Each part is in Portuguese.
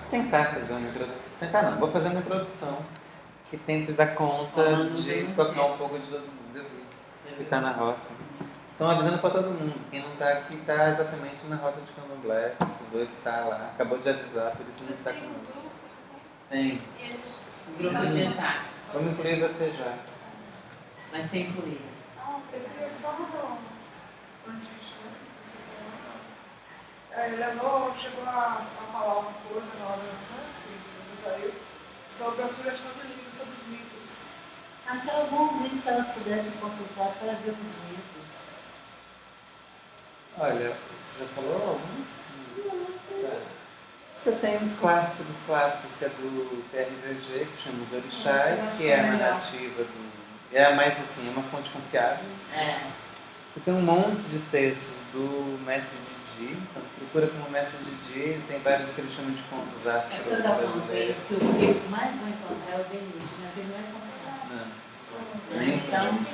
tentar fazer uma introdução. Tentar não, vou fazer uma introdução que tente dar conta de tocar um pouco de todo mundo que está na roça. Estão avisando para todo mundo. Quem não está aqui está exatamente na roça de Candomblé. Precisou estar lá. Acabou de avisar, por isso não está conosco. Tem. Grupo de ensaio. Vamos incluir você já. Vai ser incluída. Eu queria só antes, Leonor chegou a falar uma coisa na hora que você saiu sobre a sugestão de livro sobre os mitos. Até algum livro que elas pudessem consultar para ver os mitos. Olha, você já falou alguns? Tá. Você tem um Clássico dos clássicos, que é do PRVG, que chama Os Orixás, que é a narrativa do... É a mais assim, é uma fonte confiável. Você tem um monte de textos do Mestre Didi, então procura como Mestre Didi, tem vários que ele chama de contos afro-brasileiros. Eu estava falando deles que o que eles mais vão encontrar é o Benício, mas ele não é confiável. Não. Nem então...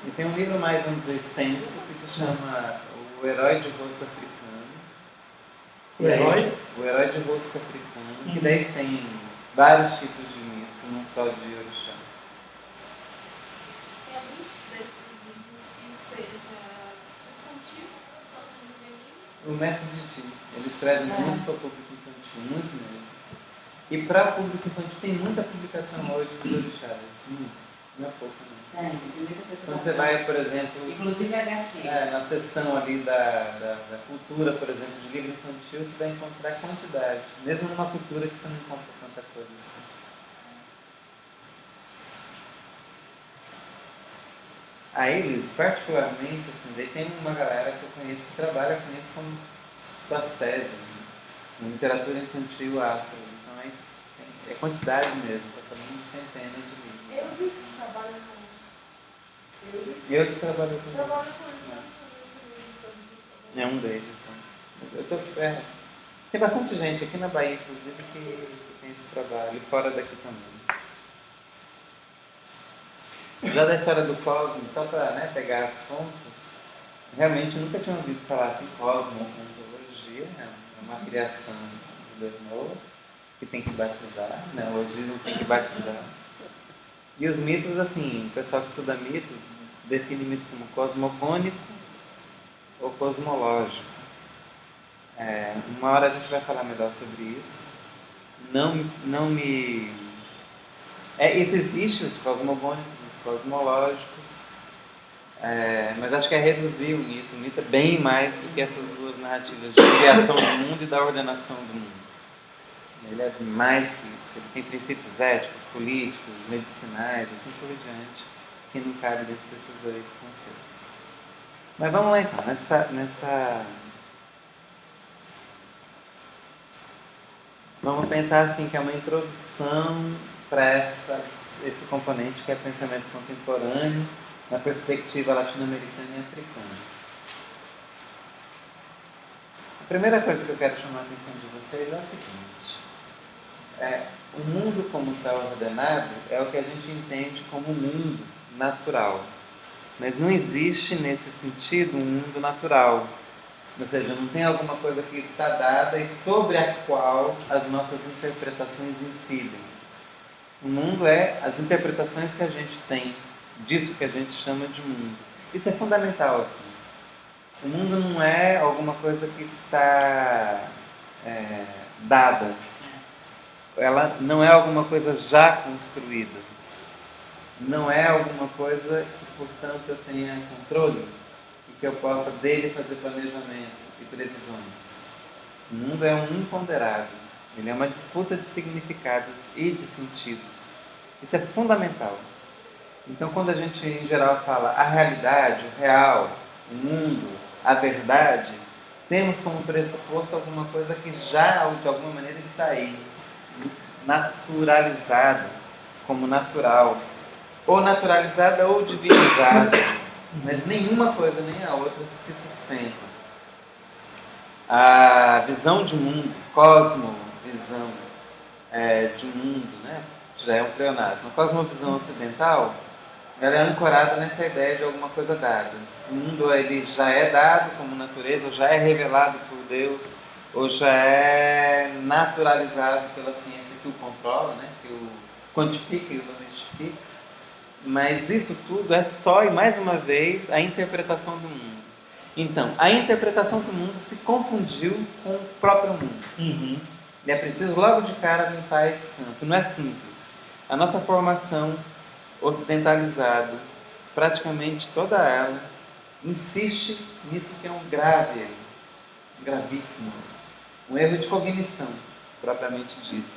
E tem um livro mais, vamos dizer, extenso, que se chama O Herói de Rosto Africano. O herói? O Herói de Rosto Africano, que daí tem vários tipos de mitos, não só de orixá. Tem alguns desses livros que seja infantil, falando juvenil? O Mestre Didi, ele escreve muito para o público infantil, muito mesmo. E para o público infantil tem muita publicação hoje dos orixás, não é pouco não. Quando você vai, por exemplo, inclusive HQ. Na seção ali da cultura, por exemplo, de livro infantil, você vai encontrar quantidade, mesmo numa cultura que você não encontra tanta coisa assim. Aí eles, particularmente, assim, daí tem uma galera que eu conheço que trabalha com isso como suas teses, né? Literatura infantil afro, então é quantidade mesmo, está falando de centenas de livros. Elvis trabalha com... Eu que trabalho com Trabalho isso. com isso. É um deles. Tem bastante gente aqui na Bahia, inclusive, que tem esse trabalho, e fora daqui também. Já da história do Cosmo, só para pegar as pontas, realmente nunca tinha ouvido falar assim, Cosmo, ontologia, é uma criação de Deus novo, que tem que batizar, né? O não tem que batizar. E os mitos, assim, o pessoal que estuda mito, define mito como cosmogônico ou cosmológico. Uma hora a gente vai falar melhor sobre isso. Não me... isso existe, os cosmogônicos, os cosmológicos, mas acho que é reduzir o mito. O mito é bem mais do que essas duas narrativas de criação do mundo e da ordenação do mundo. Ele é mais que isso. Ele tem princípios éticos, políticos, medicinais, assim por diante, que não cabe dentro desses dois conceitos. Mas vamos lá então, vamos pensar assim, que é uma introdução para esse componente que é pensamento contemporâneo na perspectiva latino-americana e africana. A primeira coisa que eu quero chamar a atenção de vocês é o seguinte: o mundo como está ordenado é o que a gente entende como mundo natural. Mas não existe nesse sentido um mundo natural. Ou seja, não tem alguma coisa que está dada e sobre a qual as nossas interpretações incidem. O mundo é as interpretações que a gente tem disso que a gente chama de mundo. Isso é fundamental aqui. O mundo não é alguma coisa que está dada. Ela não é alguma coisa já construída. Não é alguma coisa que, portanto, eu tenha controle e que eu possa dele fazer planejamento e previsões. O mundo é um imponderável. Ele é uma disputa de significados e de sentidos. Isso é fundamental. Então, quando a gente, em geral, fala a realidade, o real, o mundo, a verdade, temos como pressuposto alguma coisa que já, de alguma maneira, está aí, naturalizada, como natural, ou naturalizada ou divinizada, mas nenhuma coisa nem a outra se sustenta. A visão de mundo, cosmovisão de mundo, né, já é um pleonasmo. A cosmovisão ocidental ela é ancorada nessa ideia de alguma coisa dada. O mundo ele já é dado como natureza, ou já é revelado por Deus, ou já é naturalizado pela ciência que o controla, né? Que o quantifica e o domestifica. Mas isso tudo é só, e mais uma vez, a interpretação do mundo. Então, a interpretação do mundo se confundiu com o próprio mundo. Uhum. E é preciso logo de cara limpar esse campo. Não é simples. A nossa formação ocidentalizada, praticamente toda ela, insiste nisso que é um grave erro, gravíssimo, um erro de cognição, propriamente dito.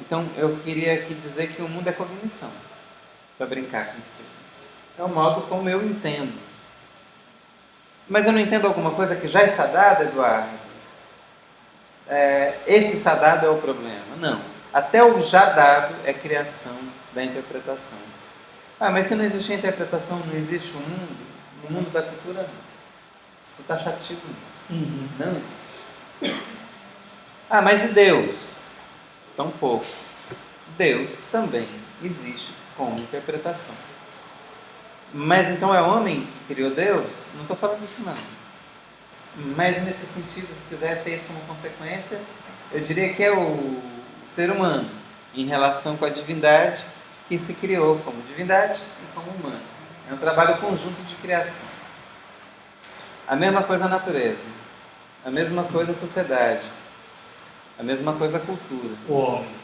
Então, eu queria aqui dizer que o mundo é cognição, para brincar com isso. É o modo como eu entendo. Mas eu não entendo alguma coisa que já está dada, Eduardo? Esse está dado é o problema. Não. Até o já dado é criação da interpretação. Mas se não existe a interpretação, não existe o mundo? No mundo da cultura, não. Tu está chateado nisso. Uhum. Não existe. Mas e Deus? Tão pouco. Deus também existe como interpretação. Mas então é o homem que criou Deus? Não estou falando disso não. Mas nesse sentido, se quiser ter isso como consequência, eu diria que é o ser humano, em relação com a divindade, que se criou como divindade e como humano. É um trabalho conjunto de criação. A mesma coisa a natureza, a mesma coisa a sociedade, a mesma coisa a cultura. O homem.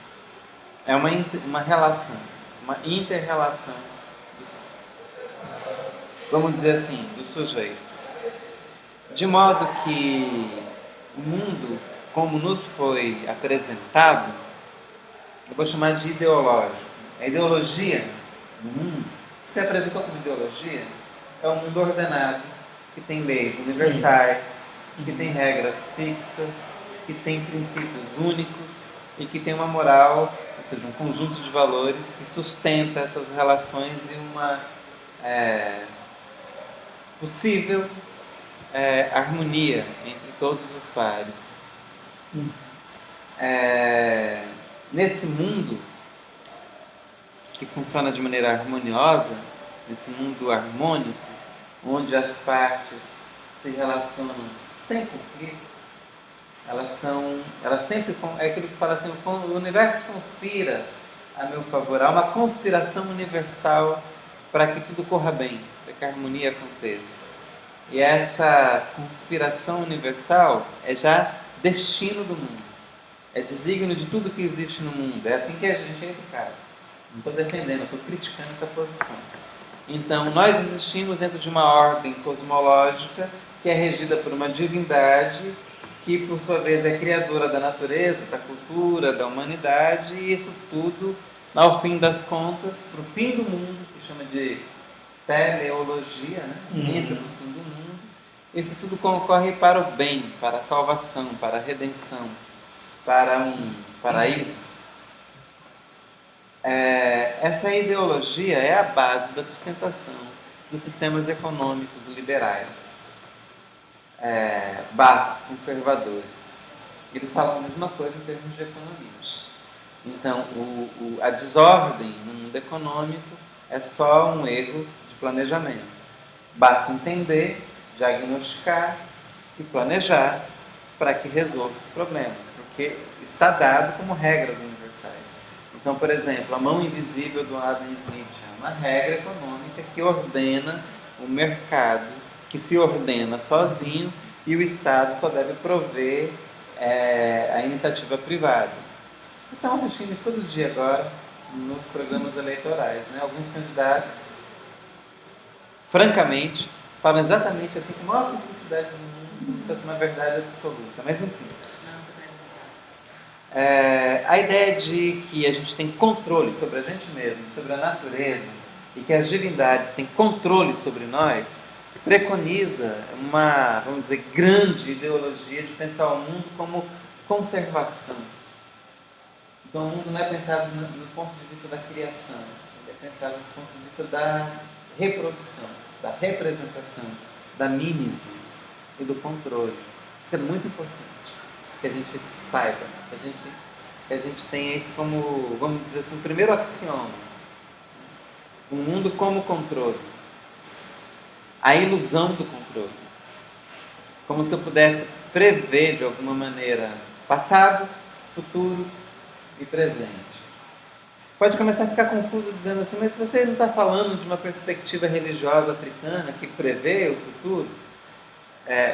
É uma relação, uma inter-relação, vamos dizer assim, dos sujeitos. De modo que o mundo, como nos foi apresentado, eu vou chamar de ideológico. A ideologia do mundo, que se apresentou como ideologia, é um mundo ordenado, que tem leis universais, que tem regras fixas, que tem princípios únicos e que tem uma moral, ou seja, um conjunto de valores que sustenta essas relações e uma possível harmonia entre todos os pares. Nesse mundo que funciona de maneira harmoniosa, nesse mundo harmônico, onde as partes se relacionam sem conflito, elas sempre, é aquilo que fala assim, o universo conspira a meu favor, há uma conspiração universal para que tudo corra bem, para que a harmonia aconteça. E essa conspiração universal é já destino do mundo, é desígnio de tudo que existe no mundo, é assim que a gente é educado. Não estou defendendo, estou criticando essa posição. Então, nós existimos dentro de uma ordem cosmológica que é regida por uma divindade que, por sua vez, é criadora da natureza, da cultura, da humanidade, e isso tudo, ao fim das contas, para o fim do mundo, que chama de teleologia, né? Ciência do fim do mundo, isso tudo concorre para o bem, para a salvação, para a redenção, para um paraíso. Essa ideologia é a base da sustentação dos sistemas econômicos liberais, conservadores. Eles falam a mesma coisa em termos de economia. Então, a desordem no mundo econômico é só um erro de planejamento. Basta entender, diagnosticar e planejar para que resolva esse problema, porque está dado como regras universais. Então, por exemplo, a mão invisível do Adam Smith é uma regra econômica que ordena o mercado, que se ordena sozinho, e o Estado só deve prover a iniciativa privada. Vocês estão assistindo isso todo dia agora nos programas eleitorais, né? Alguns candidatos, francamente, falam exatamente assim, com a maior simplicidade do mundo, como se fosse uma verdade absoluta. Mas enfim. A ideia de que a gente tem controle sobre a gente mesmo, sobre a natureza, e que as divindades têm controle sobre nós, preconiza uma, vamos dizer, grande ideologia de pensar o mundo como conservação. Então o mundo não é pensado do ponto de vista da criação, ele é pensado do ponto de vista da reprodução, da representação, da mímese e do controle. Isso é muito importante, que a gente saiba, que a gente tenha isso como, vamos dizer assim, o primeiro axioma. O mundo como controle. A ilusão do controle. Como se eu pudesse prever de alguma maneira passado, futuro e presente. Pode começar a ficar confuso dizendo assim, mas você não está falando de uma perspectiva religiosa africana que prevê o futuro?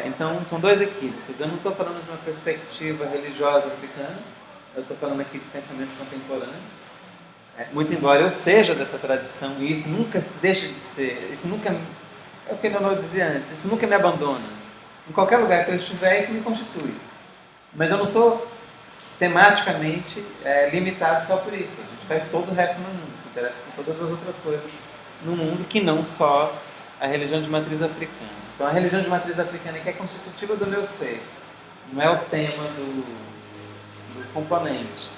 Então, são dois equívocos. Eu não estou falando de uma perspectiva religiosa africana, eu estou falando aqui de pensamento contemporâneo. Muito embora eu seja dessa tradição, e isso nunca deixa de ser, isso nunca, é o que Leonardo dizia antes, isso nunca me abandona. Em qualquer lugar que eu estiver, isso me constitui. Mas eu não sou tematicamente limitado só por isso. A gente faz todo o resto no mundo, se interessa por todas as outras coisas no mundo, que não só a religião de matriz africana. Então, a religião de matriz africana é que é constitutiva do meu ser, não é o tema do componente.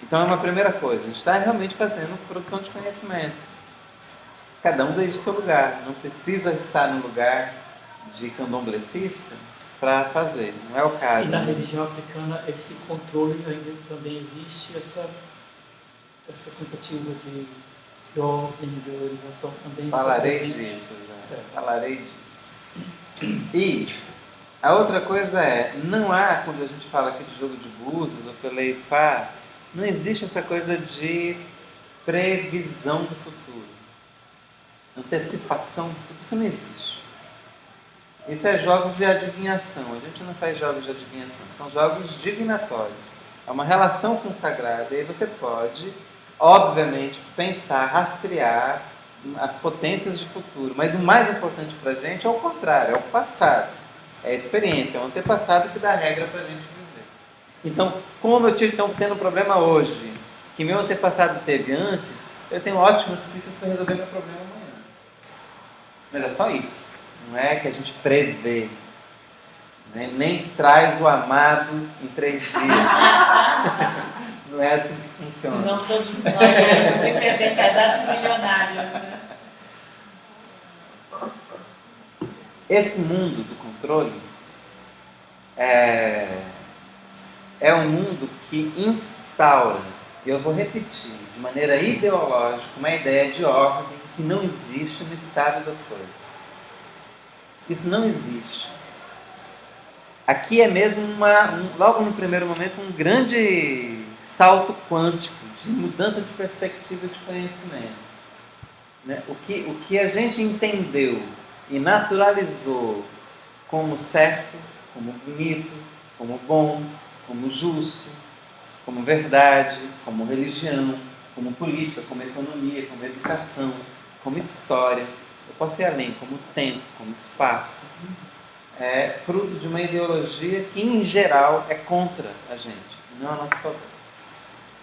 Então, é uma primeira coisa, a gente está realmente fazendo produção de conhecimento. Cada um desde o seu lugar, não precisa estar no lugar de candomblessista para fazer, não é o caso. E na religião africana, esse controle ainda também existe, essa tentativa de ordem, de organização também. Falarei disso já. Certo. Falarei disso. E a outra coisa não há, quando a gente fala aqui de jogo de búzios ou pela Ifá, não existe essa coisa de previsão do futuro, antecipação do futuro, isso não existe. Isso é jogos de adivinhação. A gente não faz jogos de adivinhação, são jogos divinatórios. É uma relação com o sagrado. E aí você pode, obviamente, pensar, rastrear as potências de futuro. Mas o mais importante para a gente é o contrário, é o passado. É a experiência, é o antepassado que dá a regra para a gente viver. Então, como eu estou tendo um problema hoje, que meu antepassado teve antes, eu tenho ótimas pistas para resolver meu problema amanhã. Mas é só isso. Não é que a gente prevê, né? Nem traz o amado em 3 dias. Não é assim que funciona. Senão todos nós vamos sempre ter casados milionários. Né? Esse mundo do controle é um mundo que instaura, e eu vou repetir, de maneira ideológica, uma ideia de ordem que não existe no estado das coisas. Isso não existe. Aqui é mesmo, logo no primeiro momento, um grande salto quântico de mudança de perspectiva de conhecimento. Né? O que a gente entendeu e naturalizou como certo, como bonito, como bom, como justo, como verdade, como religião, como política, como economia, como educação, como história, eu posso ir além, como tempo, como espaço, é fruto de uma ideologia que, em geral, é contra a gente, não a nosso favor.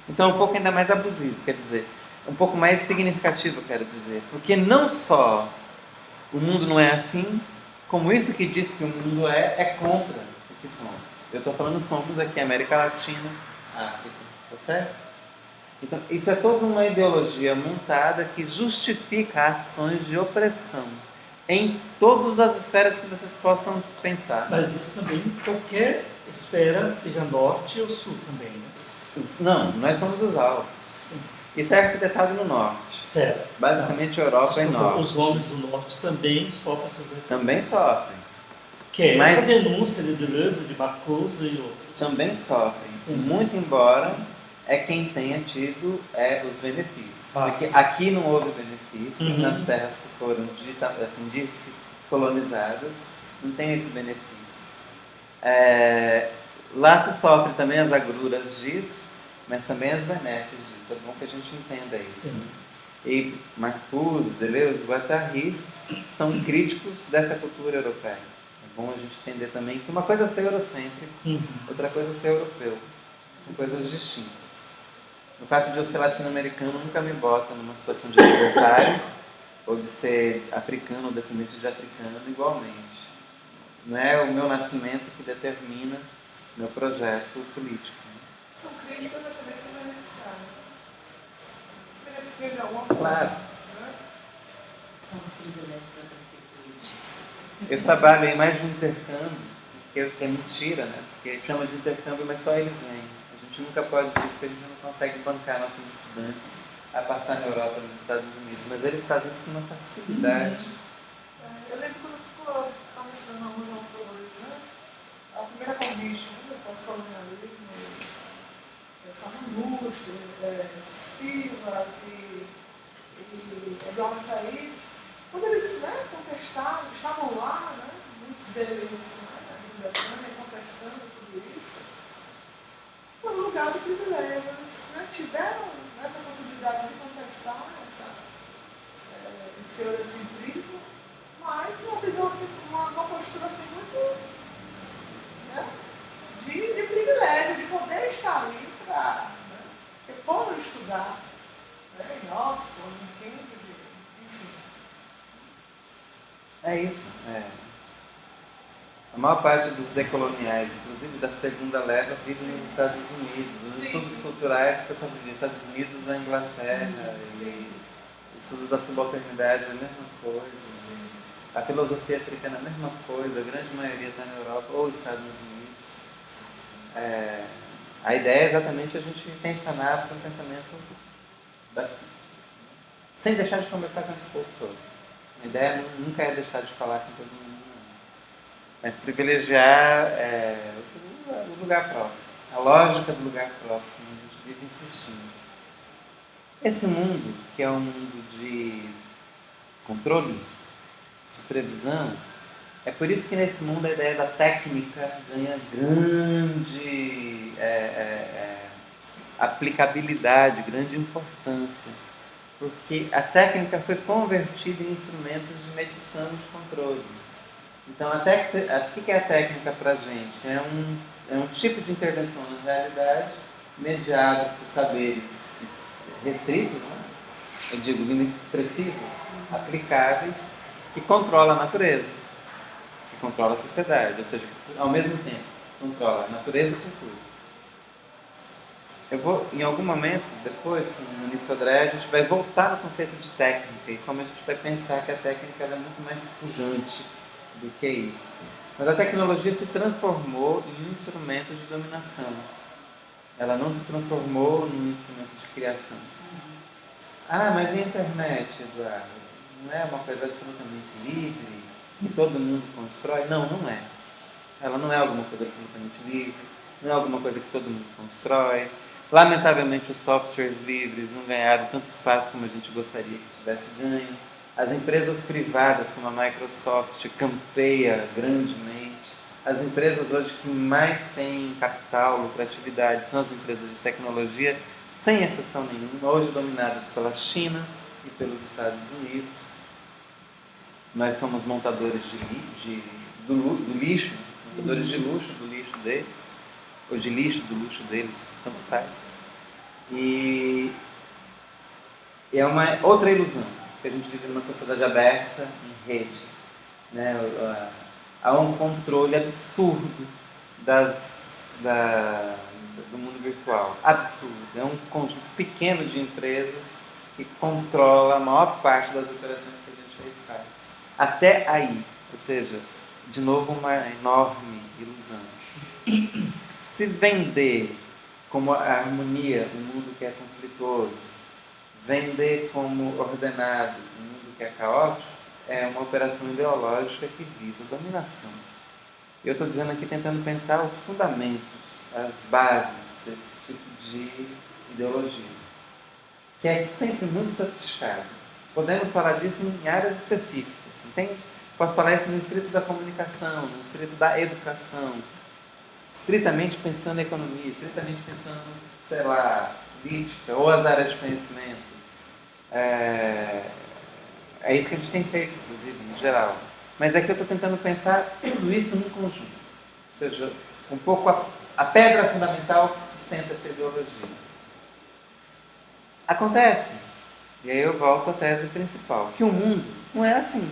Então, é um pouco ainda mais abusivo, quer dizer, um pouco mais significativo, quero dizer, porque não só o mundo não é assim, como isso que diz que o mundo é contra o que somos. Eu estou falando somos aqui, América Latina, África, tá certo? Então, isso é toda uma ideologia montada que justifica ações de opressão em todas as esferas que vocês possam pensar. Mas isso também em qualquer esfera, seja norte ou sul também, né? Não, nós somos os alvos. Sim. Isso é arquitetado no norte. Certo. Basicamente, a Europa é norte. Os homens do norte também sofrem essas reflexões. Também sofrem. Que é Mas- essa denúncia de Deleuze, de Marcuse e outros. Também sofrem. Sim. Muito embora é quem tenha tido os benefícios. Porque Sim. aqui não houve benefício, Uhum. nas terras que foram colonizadas, não tem esse benefício. Lá se sofre também as agruras disso, mas também as benesses disso. É bom que a gente entenda isso. Sim. E Marcuse, Deleuze, Guattari são críticos dessa cultura europeia. É bom a gente entender também que uma coisa é ser eurocêntrico, Uhum. outra coisa é ser europeu. São coisas distintas. O fato de eu ser latino-americano nunca me bota numa situação de libertário ou de ser africano ou descendente de africano igualmente. Não é o meu nascimento que determina meu projeto político. São críticas, mas também são beneficiadas. Se beneficia de alguma forma. Claro. Né? São os privilégios da prefeitura. Eu trabalho em mais de um intercâmbio, que é mentira, né? Porque chama de intercâmbio, mas só eles vêm. A gente nunca pode dizer porque a gente não consegue bancar nossos estudantes a passar na Europa e nos Estados Unidos, mas eles fazem isso com uma facilidade. Eu lembro quando eu estava estudando alguns autores, né? A primeira condition, né, pós-colonialismo, Salman Rushdie, Spivak e Edward Said, quando eles, né, contestaram, estavam lá, né, muitos deles, né, na Grã-Bretanha, contestando tudo isso, foi um lugar de privilégio. Eles, né, tiveram essa possibilidade de contestar esse eurocentrismo, mas uma visão assim, uma postura assim muito, né, de privilégio, de poder estar ali para, né, porque foram estudar, né, em Oxford, em Cambridge, enfim. É isso. A maior parte dos decoloniais, inclusive da segunda leva, vivem nos Estados Unidos. Os Sim. estudos culturais, o pessoal vive nos Estados Unidos, na Inglaterra, e os estudos da subalternidade é a mesma coisa. A filosofia africana é a mesma coisa, a grande maioria está na Europa ou Estados Unidos. A ideia é exatamente a gente tensionar para um pensamento daqui, sem deixar de conversar com esse povo todo. A ideia nunca é deixar de falar com todo mundo, não. Mas privilegiar o lugar próprio, a lógica do lugar próprio, como a gente vive insistindo. Esse mundo, que é um mundo de controle, de previsão, é por isso que nesse mundo a ideia da técnica ganha grande aplicabilidade, grande importância. Porque a técnica foi convertida em instrumentos de medição de controle. Então, o que é a técnica para a gente? É um tipo de intervenção na realidade, mediado por saberes restritos, né? Eu digo, precisos, aplicáveis, que controla a natureza, que controla a sociedade, ou seja, que, ao mesmo tempo, controla a natureza e cultura. Eu vou, em algum momento, depois, com o Muniz Sodré, a gente vai voltar no conceito de técnica e como a gente vai pensar que a técnica é muito mais pujante do que isso. Mas a tecnologia se transformou em um instrumento de dominação. Ela não se transformou num instrumento de criação. Ah, mas e a internet, Eduardo? Não é uma coisa absolutamente livre, que todo mundo constrói? Não, não é. Ela não é alguma coisa absolutamente livre, não é alguma coisa que todo mundo constrói. Lamentavelmente, os softwares livres não ganharam tanto espaço como a gente gostaria que tivesse ganho. As empresas privadas, como a Microsoft, campeia grandemente. As empresas hoje que mais têm capital, lucratividade, são as empresas de tecnologia, sem exceção nenhuma, hoje dominadas pela China e pelos Estados Unidos. Nós somos montadores do lixo, montadores de luxo do lixo deles, ou de lixo do luxo deles, tanto faz. E é uma outra ilusão, que a gente vive numa sociedade aberta, em rede. Né? Há um controle absurdo do mundo virtual. Absurdo. É um conjunto pequeno de empresas que controla a maior parte das operações que a gente aí faz. Até aí. Ou seja, de novo, uma enorme ilusão. Se vender como a harmonia, um mundo que é conflituoso, vender como ordenado, um mundo que é caótico, é uma operação ideológica que visa dominação. Eu estou dizendo aqui, tentando pensar os fundamentos, as bases desse tipo de ideologia, que é sempre muito sofisticado. Podemos falar disso em áreas específicas, entende? Posso falar isso no distrito da comunicação, no distrito da educação, estritamente pensando em economia, estritamente pensando, sei lá, política, ou as áreas de conhecimento. É isso que a gente tem feito, inclusive, em geral. Mas aqui eu estou tentando pensar tudo isso num conjunto. Ou seja, um pouco a pedra fundamental que sustenta essa ideologia. Acontece, e aí eu volto à tese principal, que o mundo não é assim.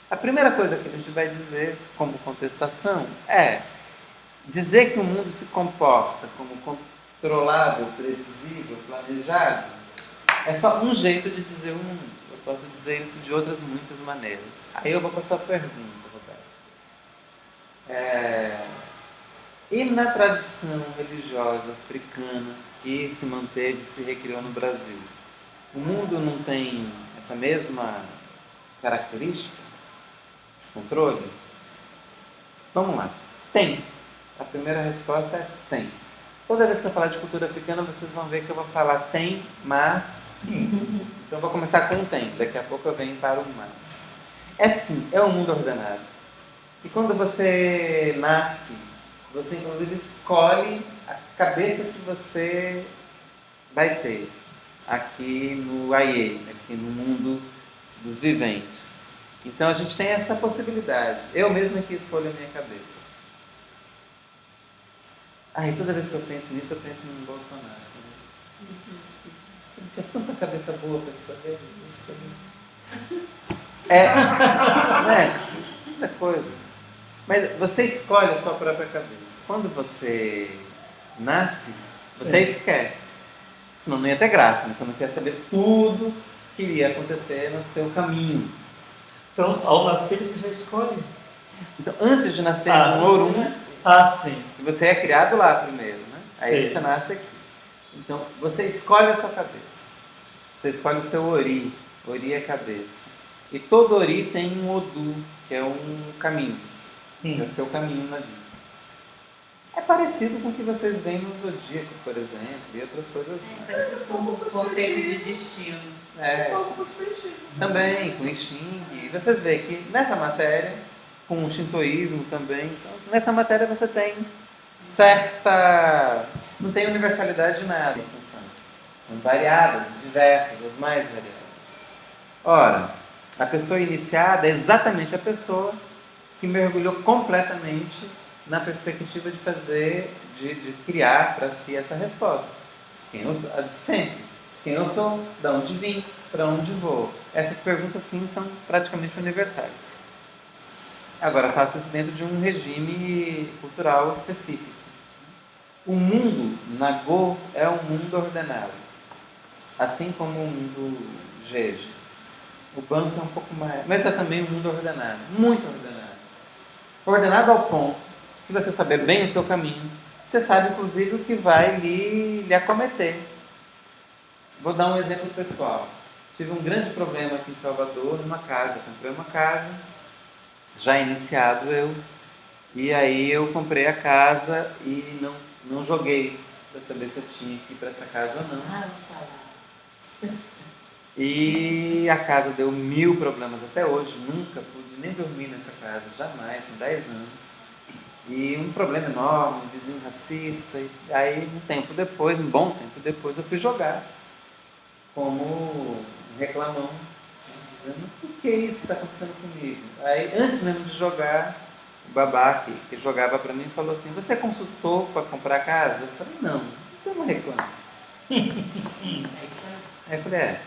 A primeira coisa que a gente vai dizer como contestação é dizer que o mundo se comporta como controlável, previsível, planejado, é só um jeito de dizer o mundo. Eu posso dizer isso de outras muitas maneiras. Aí eu vou para a sua pergunta, Roberto. E na tradição religiosa africana que se manteve e se recriou no Brasil? O mundo não tem essa mesma característica de controle? Vamos lá. Tem. A primeira resposta é tem. Toda vez que eu falar de cultura africana, vocês vão ver que eu vou falar tem, mas. Então eu vou começar com tem. Daqui a pouco eu venho para o mas. É sim, é um mundo ordenado. E quando você nasce, você inclusive escolhe a cabeça que você vai ter aqui no Aie, aqui no mundo dos viventes. Então a gente tem essa possibilidade. Eu mesmo é que escolho a minha cabeça. E toda vez que eu penso nisso, eu penso no Bolsonaro. Ele tinha tanta cabeça boa para escolher. Muita coisa. Mas você escolhe a sua própria cabeça. Quando você nasce, você esquece. Senão não ia ter graça, né? Senão você ia saber tudo que iria acontecer no seu caminho. Então, ao nascer, você já escolhe. Então, antes de nascer no Orum, Sim. você é criado lá primeiro, né? Aí Sim. você nasce aqui. Então, você escolhe a sua cabeça. Você escolhe o seu Ori. Ori é cabeça. E todo Ori tem um Odu, que é um caminho. É o seu caminho na vida. É parecido com o que vocês veem no Zodíaco, por exemplo, e outras coisas mais. Parece como o conceito de destino. Um pouco com o espiritismo. Também, com o Xing. E vocês veem que nessa matéria, com o Shintoísmo também, então, nessa matéria você tem certa... Não tem universalidade de nada em função. São variadas, diversas, as mais variadas. Ora, a pessoa iniciada é exatamente a pessoa que mergulhou completamente na perspectiva de fazer, de criar para si essa resposta. Quem eu sou, de sempre. Quem eu sou, de onde vim, para onde vou. Essas perguntas, sim, são praticamente universais. Agora, faço isso dentro de um regime cultural específico. O mundo Nagô é um mundo ordenado, assim como o mundo Jeje. O Banto é um pouco mais, mas é também um mundo ordenado, muito ordenado. Ordenado ao ponto que você saber bem o seu caminho, você sabe inclusive o que vai lhe acometer. Vou dar um exemplo pessoal. Tive um grande problema aqui em Salvador, numa casa. Comprei uma casa, já iniciado eu, e aí eu comprei a casa e não joguei para saber se eu tinha que ir para essa casa ou não. E a casa deu 1000 problemas até hoje, nunca pude nem dormir nessa casa, jamais, são 10 anos. E um problema enorme, um vizinho racista. E aí, um bom tempo depois, eu fui jogar como um reclamão, dizendo: por que isso está acontecendo comigo? Aí, antes mesmo de jogar, o babá que jogava para mim falou assim: você consultou para comprar casa? Eu falei: não, então não reclamo. Aí eu falei: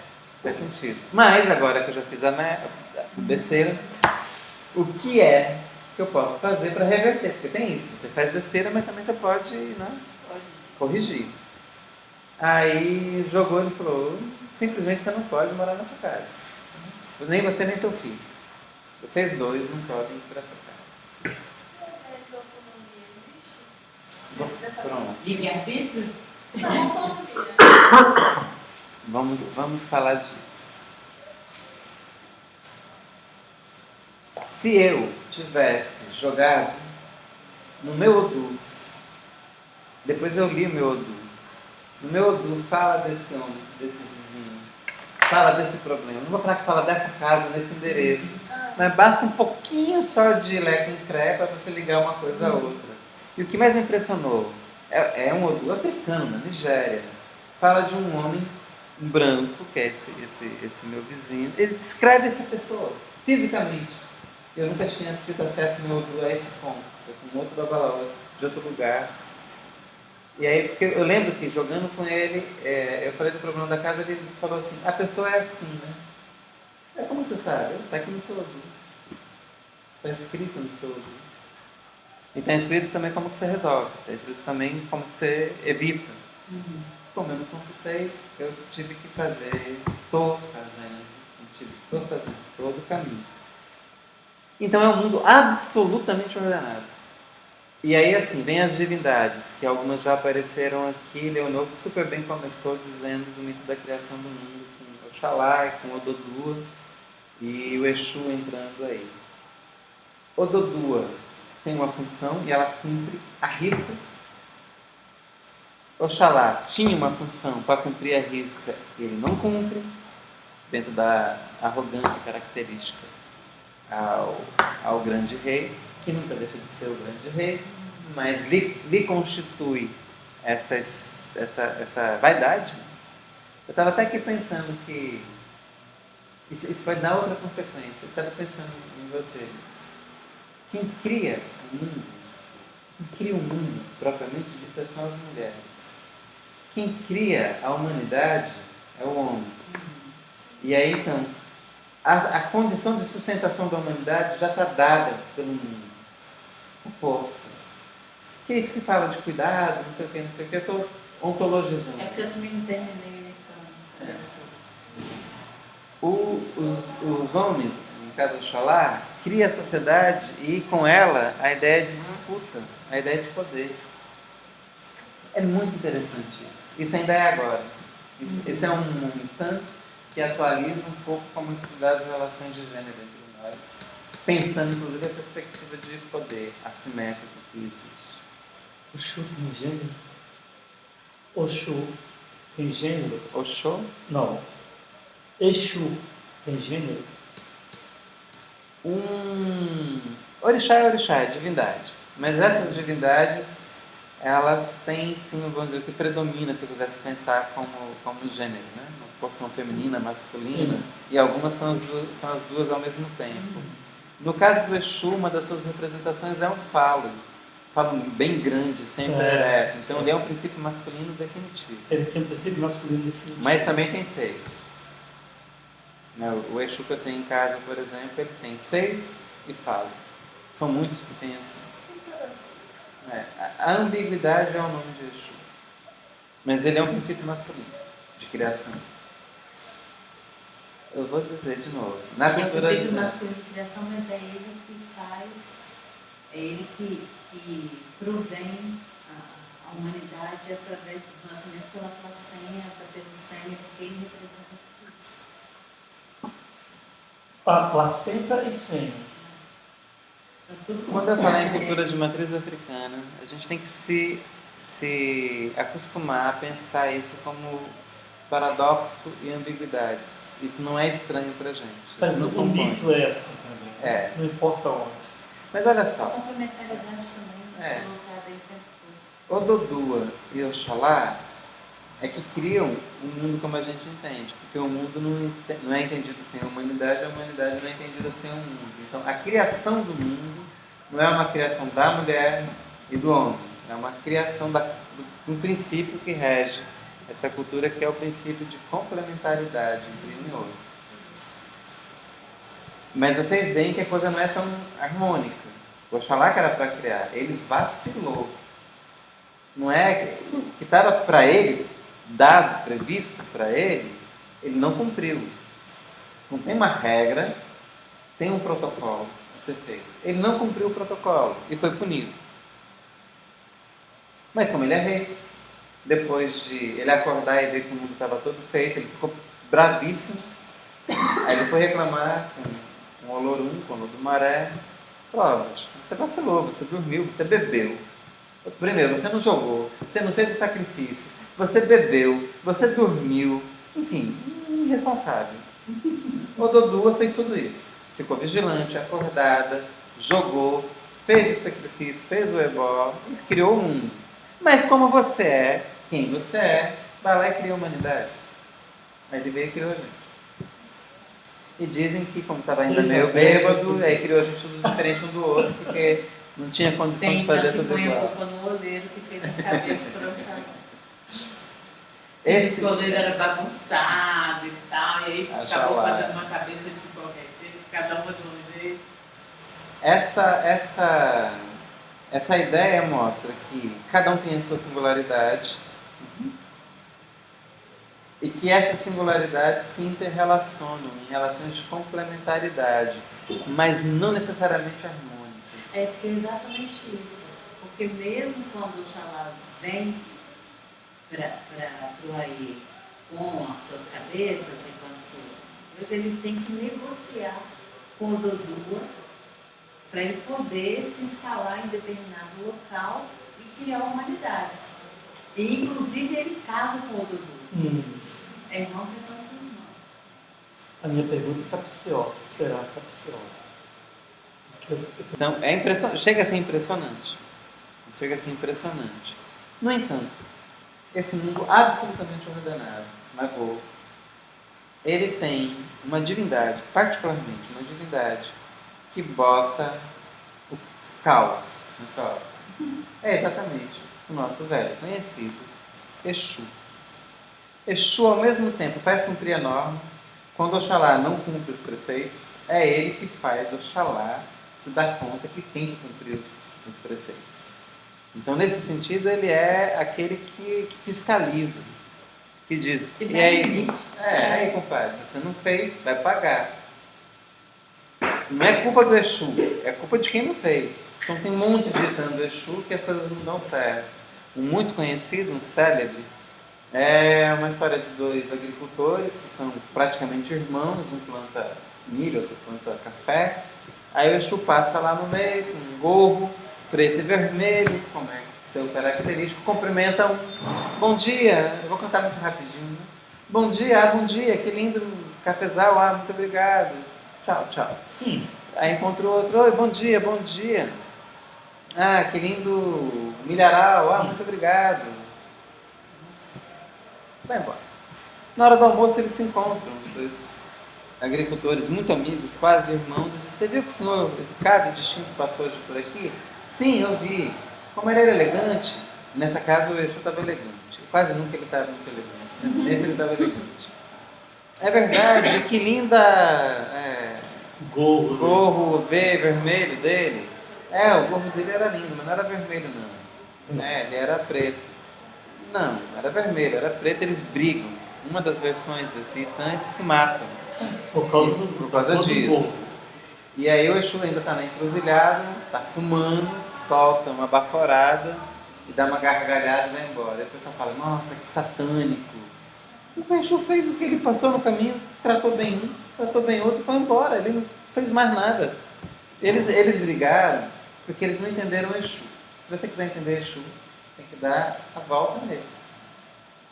faz sentido. Mas agora que eu já fiz a besteira, o que é que eu posso fazer para reverter? Porque tem isso, você faz besteira, mas também você pode, né, corrigir. Aí jogou e falou: simplesmente você não pode morar nessa casa. Nem você nem seu filho. Vocês dois não podem ir para essa casa. Pronto. Livre-arbítrio? Não, autonomia. Vamos falar disso. Se eu tivesse jogado no meu Odu, depois eu li o meu Odu, no meu Odu fala desse homem, desse vizinho, fala desse problema. Não vou falar que fala dessa casa, desse endereço, mas basta um pouquinho só de leque em cré para você ligar uma coisa a outra. E o que mais me impressionou é um Odu africano, na Nigéria. Fala de um homem branco, que é esse meu vizinho. Ele descreve essa pessoa, fisicamente. Eu nunca tinha tido acesso meu Odu a esse ponto. Foi com outro babalaô, de outro lugar. E aí, porque eu lembro que jogando com ele, eu falei do problema da casa, ele falou assim: a pessoa é assim, né? Como você sabe? Está aqui no seu Odu. Está escrito no seu Odu. E está escrito também como que você resolve. Está escrito também como que você evita. Como eu não consultei, eu tive que fazer, estou fazendo todo o caminho. Então é um mundo absolutamente ordenado. E aí, assim, vem as divindades, que algumas já apareceram aqui. Leonor super bem começou dizendo do mito da criação do mundo, com Oxalá e com Ododua e o Exu entrando aí. Ododua tem uma função e ela cumpre a risca. Oxalá tinha uma função para cumprir a risca e ele não cumpre, dentro da arrogância característica ao grande rei, que nunca deixa de ser o grande rei, mas lhe constitui essa vaidade. Eu estava até aqui pensando que isso vai dar outra consequência. Eu estava pensando em vocês. Quem cria o mundo propriamente dito são as mulheres. Quem cria a humanidade é o homem. E aí, então, a condição de sustentação da humanidade já está dada pelo mundo. Oposto. Que é isso que fala de cuidado, não sei o que, não sei o que. Eu estou ontologizando. É porque eu também não terminei, então. Os homens, no caso Oxalá, cria a sociedade e com ela a ideia de disputa, a ideia de poder. É muito interessante isso. Isso ainda é agora. Esse é um momento que atualiza um pouco como que se dá as relações de gênero entre nós, pensando inclusive a perspectiva de poder assimétrico que existe. Oxu tem gênero? Oxu tem gênero? Oxô? Não. Exu tem gênero? Orixá é divindade. Mas essas divindades, elas têm sim, vamos dizer, o que predomina, se quiser pensar como gênero, né? Uma porção feminina, masculina, Sim. e algumas são as duas ao mesmo tempo. No caso do Exu, uma das suas representações é um falo bem grande, sempre Certo, ereto. Então certo. ele é um princípio masculino definitivo. Ele tem um princípio masculino definitivo. Mas também tem seios. O Exu que eu tenho em casa, por exemplo, ele tem seios e falo. São muitos que têm assim. A ambiguidade é o nome de Exu. Mas ele é um princípio masculino, de criação. Eu vou dizer de novo. Na É o cultura princípio masculino de criação, mas é ele que faz, é ele que provém a humanidade através do nascimento pela placenta, pelo sêmen, porque ele representa tudo isso. A placenta e sêmen. Então, tudo Quando eu falar em cultura de matriz africana, a gente tem que se acostumar a pensar isso como paradoxo e ambiguidades. Isso não é estranho pra gente. Mas Isso no nos compõe. mito é assim também. É. Não importa onde. Mas olha A só, complementaridade também É. colocada aí o tempo todo. Ododua e Oxalá é que criam o mundo como a gente entende. Porque o mundo não é entendido sem a humanidade não é entendida sem o mundo. Então, a criação do mundo não é uma criação da mulher e do homem. É uma criação de um princípio que rege essa cultura, que é o princípio de complementaridade entre um e outro. Mas vocês veem que a coisa não é tão harmônica. O Oxalá que era para criar, ele vacilou. Não é que estava para ele, dado, previsto para ele não cumpriu. Não tem uma regra, tem um protocolo a ser feito. Ele não cumpriu o protocolo e foi punido. Mas como ele é rei, depois de ele acordar e ver que o mundo estava todo feito, ele ficou bravíssimo. Aí ele foi reclamar com o Olorum, com o Olodumaré. Falou: você vacilou, você dormiu, você bebeu. Primeiro, você não jogou, você não fez o sacrifício, você bebeu, você dormiu, enfim, irresponsável. Ododua fez tudo isso. Ficou vigilante, acordada, jogou, fez o sacrifício, fez o ebó e criou o mundo. Mas como você é, quem você é, vai lá e cria a humanidade. Aí ele veio e criou a gente. E dizem que, como estava ainda meio bêbado, aí criou a gente tudo diferente um do outro, porque não tinha condição de fazer tudo põe a igual. culpa no oleiro que fez as cabeças para o Oxalá. Esse, Esse goleiro era bagunçado e tal, e aí acabou Oxalá. fazendo uma cabeça de qualquer jeito, cada uma de um jeito. essa ideia mostra que cada um tem a sua singularidade e que essas singularidades se interrelacionam em relações de complementaridade, mas não necessariamente harmônicas. É porque é exatamente isso. Porque mesmo quando o Oxalá vem para o Aie com as suas cabeças e com as Deus ele tem que negociar com o Dodua para ele poder se instalar em determinado local e criar a humanidade. E inclusive ele casa com o Dodua. É irmão casando com irmão. A minha pergunta é capciosa. Será capciosa? Então, é impressionante. Chega a ser impressionante. Chega a ser impressionante. No entanto, esse mundo absolutamente ordenado, Nagô, ele tem uma divindade, particularmente uma divindade, que bota o caos nessa hora. É exatamente o nosso velho conhecido Exu. Exu, ao mesmo tempo, faz cumprir a norma. Quando Oxalá não cumpre os preceitos, é ele que faz Oxalá se dar conta que tem que cumprir os preceitos. Então, nesse sentido, ele é aquele que fiscaliza, que diz, Que e dá aí, limite. aí, compadre, você não fez, vai pagar. Não é culpa do Exu, é culpa de quem não fez. Então tem um monte ditando Exu que as coisas não dão certo. Um muito conhecido, um célebre, é uma história de dois agricultores que são praticamente irmãos, um planta milho, outro planta café. Aí o Exu passa lá no meio com um gorro preto e vermelho, como é seu característico, cumprimenta um. Bom dia, eu vou contar muito rapidinho. Né? Bom dia, que lindo cafezal, muito obrigado. Tchau, tchau. Aí encontrou outro, oi, bom dia. Que lindo milharal, muito obrigado. Vai embora. Na hora do almoço eles se encontram, os dois agricultores muito amigos, quase irmãos, e dizem, você viu que o senhor educado e distinto passou hoje por aqui? Sim, eu vi. Como ele era elegante, nessa casa o Exu estava elegante. Quase nunca ele estava muito elegante, né? Nesse ele estava elegante. É verdade, que linda gorro vermelho dele. O gorro dele era lindo, mas não era vermelho não. Ele era preto. Não era vermelho, era preto, eles brigam. Uma das versões desse tanque se matam. Por causa disso. E aí o Exu ainda está na encruzilhada, está fumando, solta uma baforada e dá uma gargalhada e vai embora. Aí o pessoal fala, nossa, que satânico. O Exu fez o que ele passou no caminho, tratou bem um, tratou bem outro e foi embora. Ele não fez mais nada. Eles brigaram porque eles não entenderam o Exu. Se você quiser entender Exu, tem que dar a volta nele.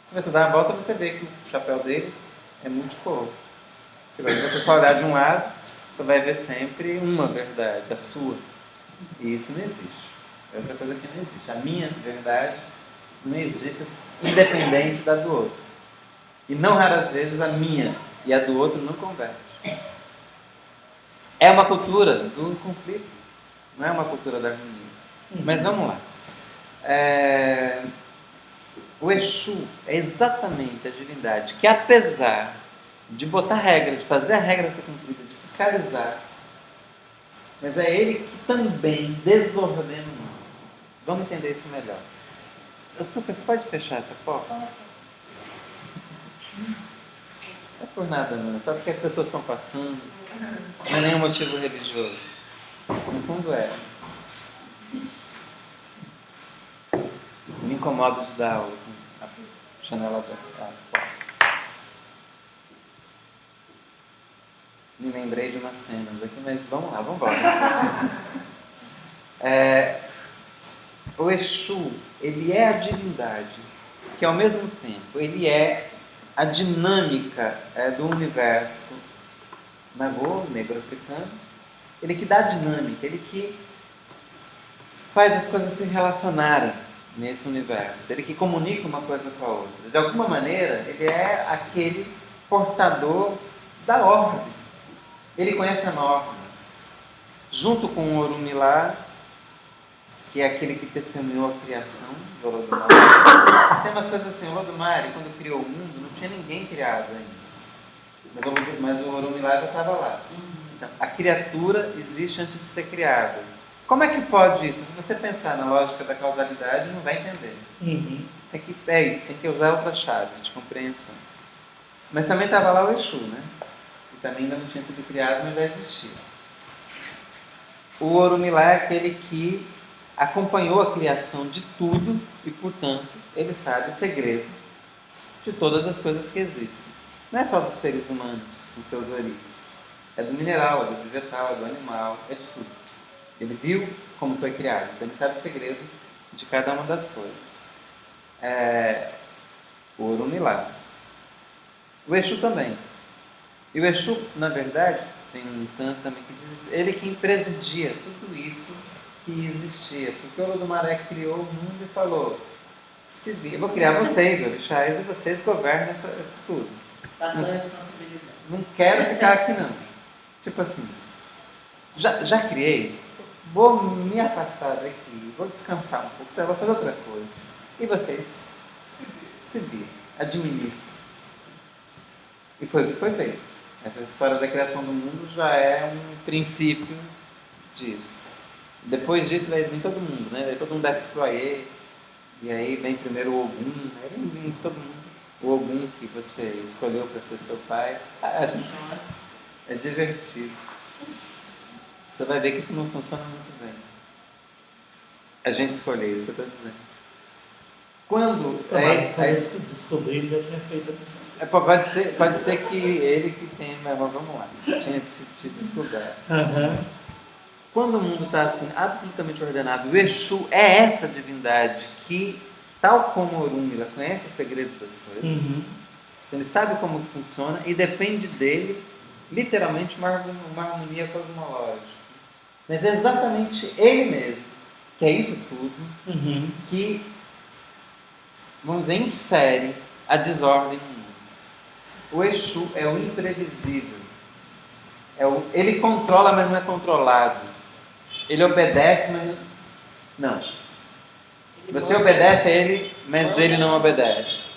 Se você dar a volta, você vê que o chapéu dele é muito corpo. Se você só olhar de um lado, você vai ver sempre uma verdade, a sua. E isso não existe. É outra coisa que não existe. A minha verdade não existe independente da do outro. E não raras vezes a minha e a do outro não convergem. É uma cultura do conflito, não é uma cultura da harmonia. Mas vamos lá. O Exu é exatamente a divindade que, apesar de botar regra, de fazer a regra ser cumprida, de fiscalizar, mas é ele que também desordena o mundo. Vamos entender isso melhor. Açúcar, você pode fechar essa porta? Não é por nada não, só porque as pessoas estão passando, não é nenhum motivo religioso. No fundo é. Me incomodo de dar aula com a janela aberta. Me lembrei de umas cenas aqui, mas vamos lá, vamos embora. O Exu, ele é a divindade que ao mesmo tempo ele é a dinâmica do universo Nagô, negro africano, ele que dá a dinâmica, ele que faz as coisas se relacionarem nesse universo, ele que comunica uma coisa com a outra. De alguma maneira, ele é aquele portador da ordem. Ele conhece a norma. Junto com o Orunmilá, que é aquele que testemunhou a criação do Olodumare. Tem umas coisas assim, o Olodumare, quando criou o mundo, não tinha ninguém criado ainda. Mas o Orunmilá já estava lá. Então, a criatura existe antes de ser criada. Como é que pode isso? Se você pensar na lógica da causalidade, não vai entender. É isso, tem que usar outra chave de compreensão. Mas também estava lá o Exu, né? Que também ainda não tinha sido criado, mas já existia. O Orunmilá é aquele que acompanhou a criação de tudo e, portanto, ele sabe o segredo de todas as coisas que existem. Não é só dos seres humanos, com seus oris. É do mineral, é do vegetal, é do animal, é de tudo. Ele viu como foi criado, então ele sabe o segredo de cada uma das coisas. O Orunmilá. O Exu também. E o Exu, na verdade, tem um tanto também que diz ele que presidia tudo isso que existia. Porque o Olodumare criou o mundo e falou: se vir, eu vou criar vocês, orixás, e vocês governam isso tudo. Passou a responsabilidade. Não quero ficar aqui não. Tipo assim, já criei, vou me afastar daqui, vou descansar um pouco, você vai fazer outra coisa. E vocês se viram, administram. E foi o que foi feito. Essa história da criação do mundo já é um princípio disso. Depois disso vai vir todo mundo, né? Aí todo mundo desce pro Aê, e aí vem primeiro o Ogum, aí vem todo mundo. O Ogum que você escolheu para ser seu pai. É divertido. Você vai ver que isso não funciona muito bem. A gente escolheu, isso que eu estou dizendo. Quando descobri, ele já tinha feito a missão. pode ser que ele que tenha, mas vamos lá, tinha te descoberto. Quando o mundo está assim, absolutamente ordenado, o Exu é essa divindade que, tal como Orunmila, conhece o segredo das coisas, então ele sabe como que funciona e depende dele, literalmente, uma harmonia cosmológica. Mas é exatamente ele mesmo, que é isso tudo, que, vamos dizer, insere a desordem no mundo. O Exu é o imprevisível. Ele controla, mas não é controlado. Ele obedece, mas não. Você obedece a ele, mas ele não obedece.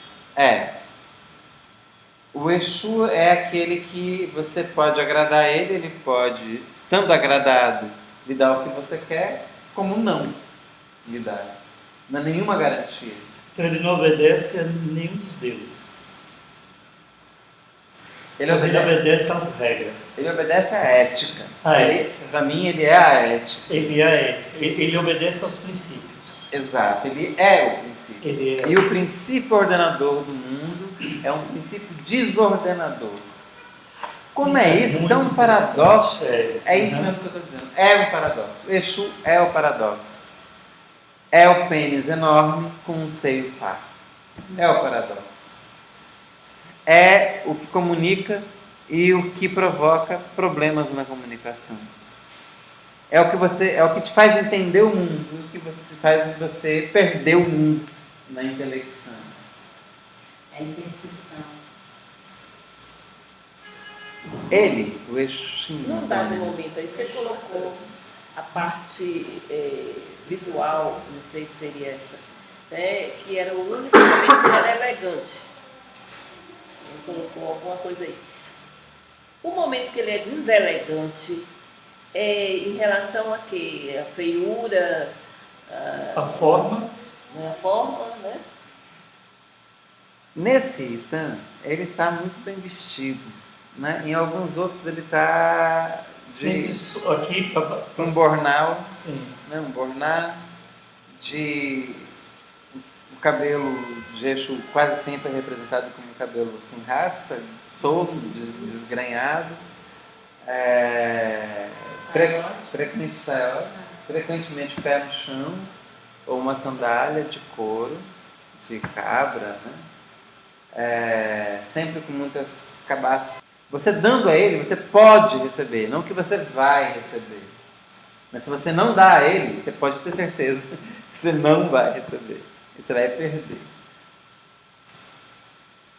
O Exu é aquele que você pode agradar a ele, ele pode, estando agradado, lhe dar o que você quer, como não lhe dar. Não há nenhuma garantia. Então ele não obedece a nenhum dos deuses. Ele obedece às regras. Ele obedece à ética. Ética. Para mim, ele é a ética. Ele é a ética. Ele obedece aos princípios. Exato, ele é o princípio. Ele é. E o princípio ordenador do mundo é um princípio desordenador. Como é isso? Isso é um paradoxo. É isso mesmo que eu estou dizendo. É um paradoxo. Exu é o paradoxo. É o pênis enorme com um seio farto. É o paradoxo. É o que comunica e o que provoca problemas na comunicação. É o que te faz entender o mundo, o que faz você perder o mundo na intelecção. É a intercessão. Ele, o Exu. Num dado momento aí, você colocou a parte visual, não sei se seria essa, né, que era o único momento que ele era elegante. Ele colocou alguma coisa aí. O momento que ele é deselegante é em relação a quê? A feiura? A forma. A forma, né? Nesse Itan, ele está muito bem vestido. Né? Em alguns outros ele está aqui com um bornal, sim. Né? Um bornal de o cabelo de Exu quase sempre é representado como um cabelo sem rasta, solto, desgrenhado, frequentemente pé no chão ou uma sandália de couro, de cabra, né? Sempre com muitas cabaças. Você dando a ele, você pode receber, não que você vai receber. Mas se você não dá a ele, você pode ter certeza que você não vai receber. Você vai perder.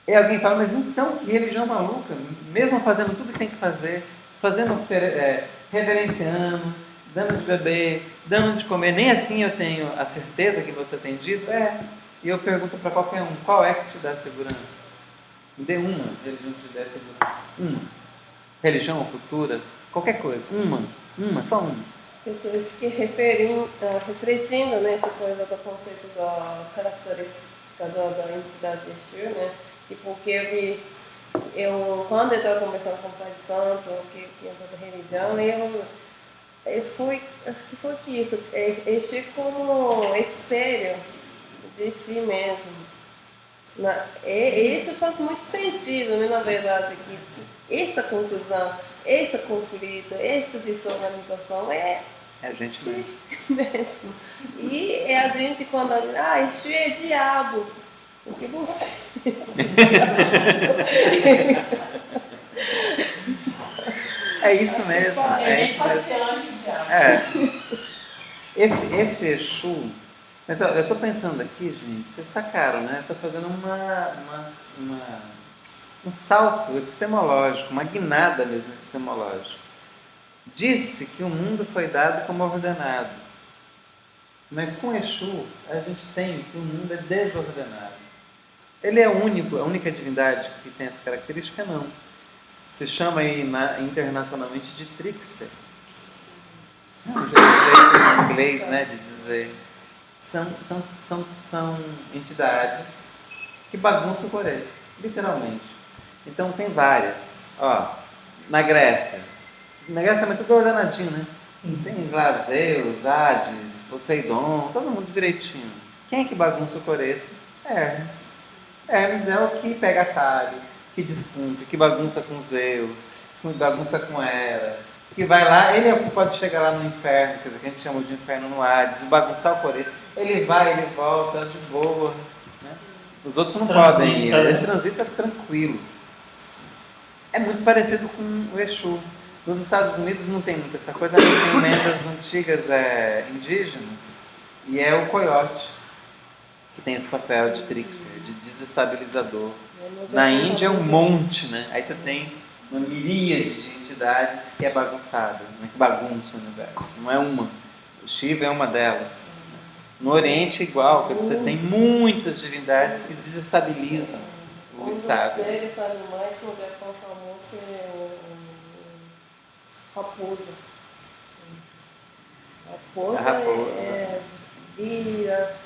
E alguém fala, mas então que religião maluca, mesmo fazendo tudo que tem que fazer, reverenciando, dando de beber, dando de comer, nem assim eu tenho a certeza que você tem dito? E eu pergunto para qualquer um, qual é que te dá segurança? Me dê uma religião que te dê segurança. Uma. Religião ou cultura, qualquer coisa. Só uma. Eu fiquei refletindo nessa coisa do conceito da característica da entidade de Exu, né? E porque quando eu estava conversando com o Pai de Santo, que é da religião, eu fui, acho que foi isso, Exu como espelho de si mesmo. Isso faz muito sentido, né, na verdade, que essa conclusão, esse conflito, essa desorganização é É a gente mesmo. mesmo. E é a gente quando diz, isso é diabo. O que você É isso mesmo. É Ninguém isso pode mesmo. ser anjo de diabo. É. Esse Exu. Mas ó, eu estou pensando aqui, gente, vocês sacaram, né? Estou fazendo um salto epistemológico, uma guinada mesmo epistemológica. Disse que o mundo foi dado como ordenado. Mas com Exu, a gente tem que o mundo é desordenado. Ele é o único, a única divindade que tem essa característica? Não. Se chama aí internacionalmente de trickster. É um jeito em inglês, né, de dizer. São entidades que bagunçam o coreto, literalmente. Então tem várias. Ó, na Grécia também é tudo ordenadinho, né? Tem lá Zeus, Hades, Poseidon, todo mundo direitinho. Quem é que bagunça o coreto? Hermes. Hermes é o que pega atalho, que descumpre, que bagunça com Zeus, que bagunça com Hera, que vai lá, ele é o que pode chegar lá no inferno, quer dizer, que a gente chama de inferno no Hades, bagunçar o coreto. Ele vai, ele volta de boa. Né? Os outros não podem ir, ele transita tranquilo. É muito parecido com o Exu. Nos Estados Unidos não tem muito essa coisa, mas tem lendas antigas indígenas, e é o coiote, que tem esse papel de trickster, de desestabilizador. Na Índia é um monte, né? Aí você tem uma miríade de entidades que é bagunçada, né? Que bagunça o universo. Não é uma. O Shiva é uma delas. No Oriente igual, quer dizer, você tem muitas divindades que desestabilizam o estado. Um dos seres animais no Japão famoso é o raposa. A raposa. É vira,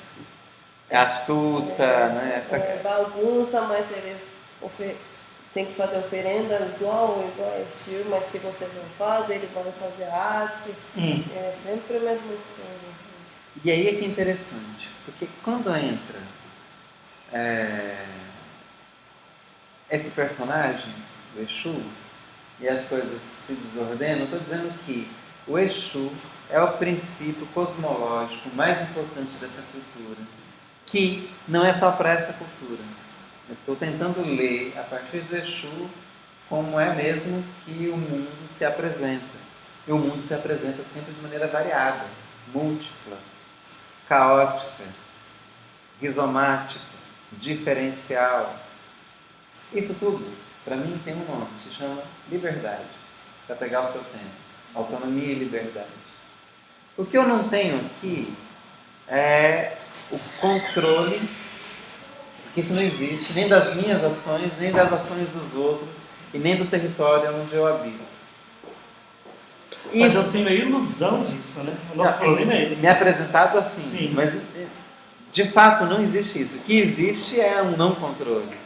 É astuta, né? bagunça, mas ele tem que fazer oferenda igual a Exu, mas se você não faz, ele vai fazer arte. É sempre a mesma história. E aí é que é interessante, porque quando entra esse personagem, o Exu, e as coisas se desordenam, eu estou dizendo que o Exu é o princípio cosmológico mais importante dessa cultura, que não é só para essa cultura. Eu estou tentando ler, a partir do Exu, como é mesmo que o mundo se apresenta. E o mundo se apresenta sempre de maneira variada, múltipla, caótica, rizomática, diferencial. Isso tudo, para mim, tem um nome, se chama liberdade, para pegar o seu tempo. Autonomia e liberdade. O que eu não tenho aqui é o controle, porque isso não existe, nem das minhas ações, nem das ações dos outros, e nem do território onde eu habito. Mas eu tenho a ilusão disso, né? O nosso problema é esse. Me é apresentado assim, Sim. Mas de fato não existe isso. O que existe é um não controle.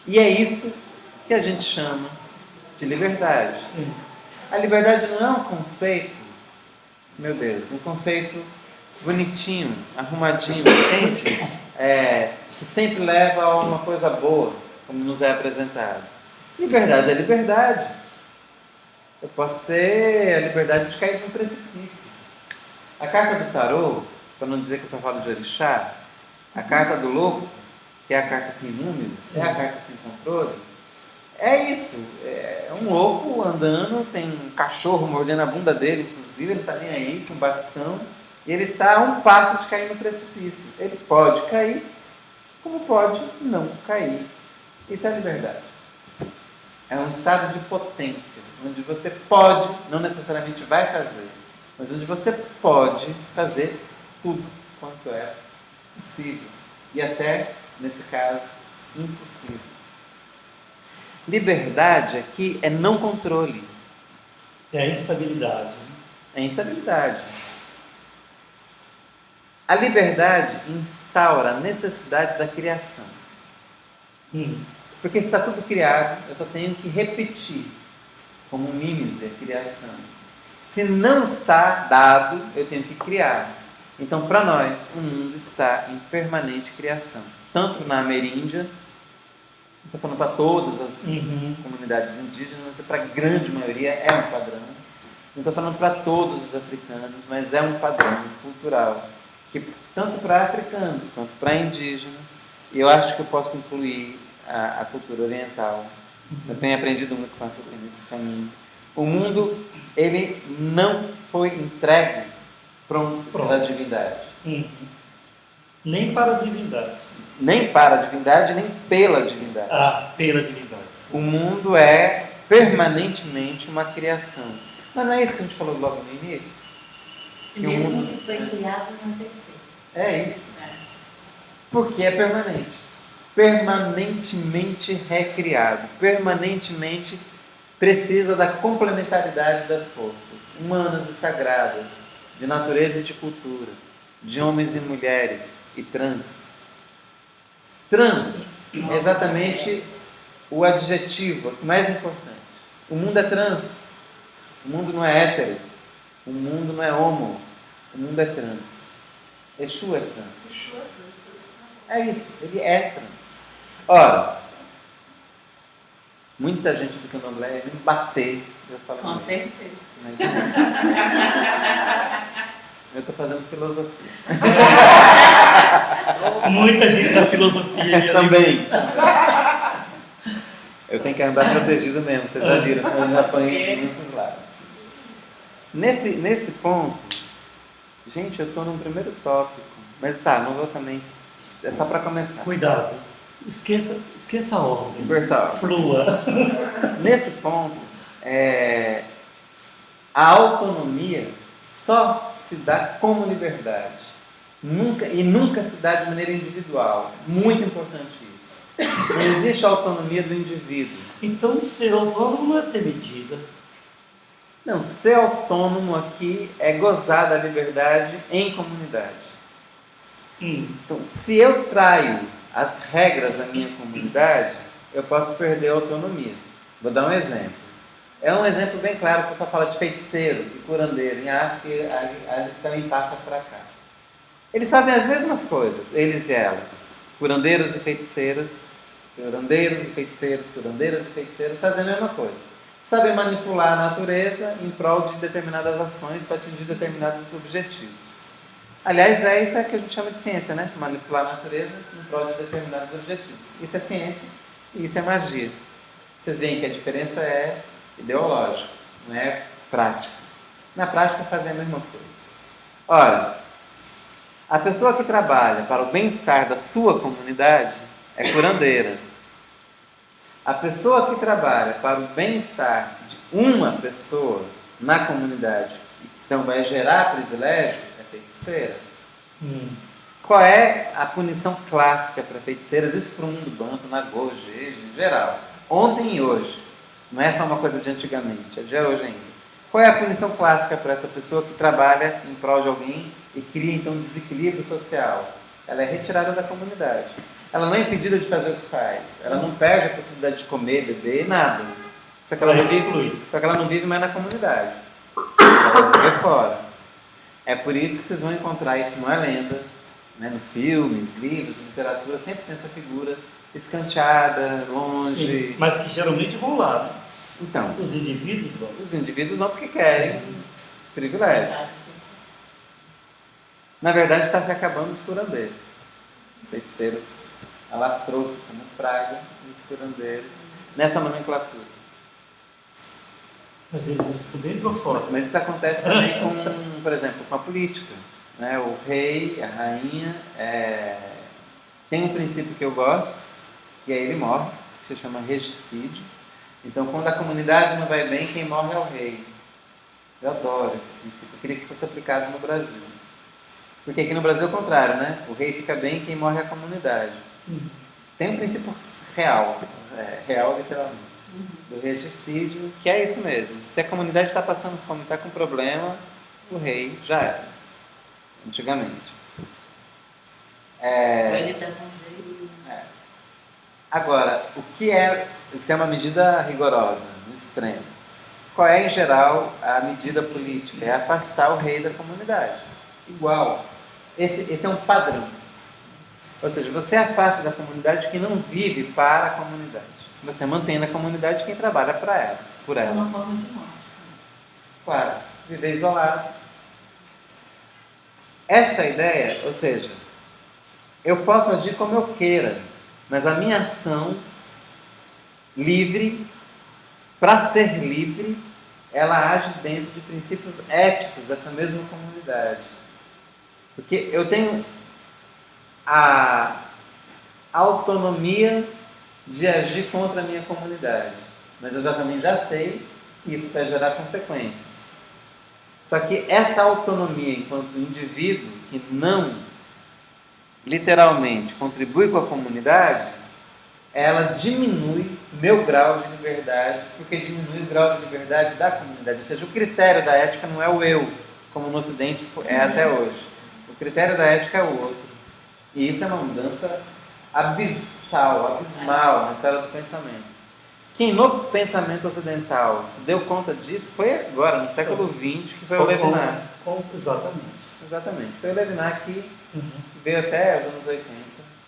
E é isso que a gente chama de liberdade. Sim. A liberdade não é um conceito, meu Deus, um conceito bonitinho, arrumadinho, entende? Que sempre leva a uma coisa boa, como nos é apresentado. Liberdade é liberdade. Eu posso ter a liberdade de cair de um precipício. A carta do tarô, para não dizer que eu só falo de orixá, a carta do louco, que é a carta sem números, é a carta sem controle, é isso. É um louco andando, tem um cachorro mordendo a bunda dele, inclusive, ele está nem aí com um bastão, e ele está a um passo de cair no precipício. Ele pode cair, como pode não cair. Isso é liberdade. É um estado de potência, onde você pode, não necessariamente vai fazer, mas onde você pode fazer tudo quanto é possível. E até, nesse caso, impossível. Liberdade aqui é não controle. É a instabilidade. É instabilidade. A liberdade instaura a necessidade da criação. Porque se está tudo criado, eu só tenho que repetir, como mímese, a criação. Se não está dado, eu tenho que criar. Então, para nós, o mundo está em permanente criação. Tanto na ameríndia, não estou falando para todas as comunidades indígenas, mas para a grande maioria é um padrão. Não estou falando para todos os africanos, mas é um padrão cultural, que tanto para africanos quanto para indígenas, e eu acho que eu posso incluir a cultura oriental. Eu tenho aprendido muito com nesse caminho. O mundo, ele não foi entregue pronto pela divindade. Nem para a divindade. Nem para a divindade, nem pela divindade. Pela divindade. O mundo é permanentemente uma criação. Mas não é isso que a gente falou logo no início? Que o Mesmo mundo que foi criado não é perfeito. é isso. Porque é permanente. Permanentemente recriado. Permanentemente precisa da complementaridade das forças humanas e sagradas, de natureza e de cultura, de homens e mulheres e trans. Trans é exatamente o adjetivo mais importante. O mundo é trans. O mundo não é hétero. O mundo não é homo. O mundo é trans. Exu é trans. É isso, ele é trans. Ora, muita gente do candomblé ia me bater. Eu falo Com isso. certeza. Mas eu estou fazendo filosofia. Muita gente da filosofia Também. Eu tenho que andar protegido mesmo, vocês já viram, senão eu já apanhei de muitos lados. Nesse ponto, gente, eu estou no primeiro tópico, mas tá, não vou também, é só para começar. Cuidado. Esqueça a ordem. Universal. Flua. Nesse ponto, a autonomia só se dá como liberdade. Nunca se dá de maneira individual. Muito importante isso. Não existe a autonomia do indivíduo. Então, ser autônomo não é ter medida. Não, ser autônomo aqui é gozar da liberdade em comunidade. Então, se eu traio as regras da minha comunidade, eu posso perder a autonomia. Vou dar um exemplo. É um exemplo bem claro, o pessoal fala de feiticeiro e curandeiro em África, e também passa para cá. Eles fazem as mesmas coisas, eles e elas. Curandeiros e feiticeiras, curandeiros e feiticeiros, curandeiras e feiticeiras, fazem a mesma coisa. Sabem manipular a natureza em prol de determinadas ações para atingir determinados objetivos. Aliás, isso que a gente chama de ciência, né? Manipular a natureza em prol de determinados objetivos. Isso é ciência e isso é magia. Vocês veem que a diferença é ideológica, não é prática. Na prática, fazem a mesma coisa. Ora, a pessoa que trabalha para o bem-estar da sua comunidade é curandeira. A pessoa que trabalha para o bem-estar de uma pessoa na comunidade, então vai gerar privilégio, é feiticeira. Qual é a punição clássica para feiticeiras? Isso para o mundo banto, nagô, jeje, em geral. Ontem e hoje. Não é só uma coisa de antigamente, é de hoje ainda. Qual é a punição clássica para essa pessoa que trabalha em prol de alguém e cria então um desequilíbrio social? Ela é retirada da comunidade. Ela não é impedida de fazer o que faz. Ela não perde a possibilidade de comer, beber, nada. Só que ela não vive mais na comunidade. Ela vive fora. É por isso que vocês vão encontrar, isso não é lenda, né? Nos filmes, livros, literatura, sempre tem essa figura escanteada, longe. Sim, mas que geralmente vão lá, né? Então, Os indivíduos vão. os indivíduos não porque querem privilégio. Na verdade, está se acabando os curandeiros. Os feiticeiros alastrou-se como praga os curandeiros nessa nomenclatura. Mas eles estão dentro ou fora? Mas isso acontece também com, por exemplo, com a política. Né? O rei, a rainha, tem um princípio que eu gosto, que aí ele morre, que se chama regicídio. Então, quando a comunidade não vai bem, quem morre é o rei. Eu adoro esse princípio, eu queria que fosse aplicado no Brasil. Porque aqui no Brasil é o contrário, né? O rei fica bem, quem morre é a comunidade. Tem um princípio real, real literalmente, do regicídio, que é isso mesmo. Se a comunidade está passando fome, está com problema, o rei já era, antigamente. Ele está com jeito. Agora, o que é uma medida rigorosa, no extremo? Qual é, em geral, a medida política? É afastar o rei da comunidade. Igual. Esse é um padrão. Ou seja, você afasta da comunidade quem não vive para a comunidade. Você mantém na comunidade quem trabalha para ela, por É ela. uma forma de morte. Claro, viver isolado. Essa ideia, ou seja, eu posso agir como eu queira, mas a minha ação livre, para ser livre, ela age dentro de princípios éticos dessa mesma comunidade. Porque eu tenho a autonomia de agir contra a minha comunidade, mas eu também já sei que isso vai gerar consequências. Só que essa autonomia enquanto indivíduo que não literalmente contribui com a comunidade, ela diminui meu grau de liberdade, porque diminui o grau de liberdade da comunidade. Ou seja, o critério da ética não é o eu, como no Ocidente é até hoje. O critério da ética é o outro. E isso é uma mudança abismal na esfera do pensamento. Quem no pensamento ocidental se deu conta disso foi agora, no século XX, que foi o Levinas. Exatamente. Foi o Levinas que Uhum. veio até os anos 80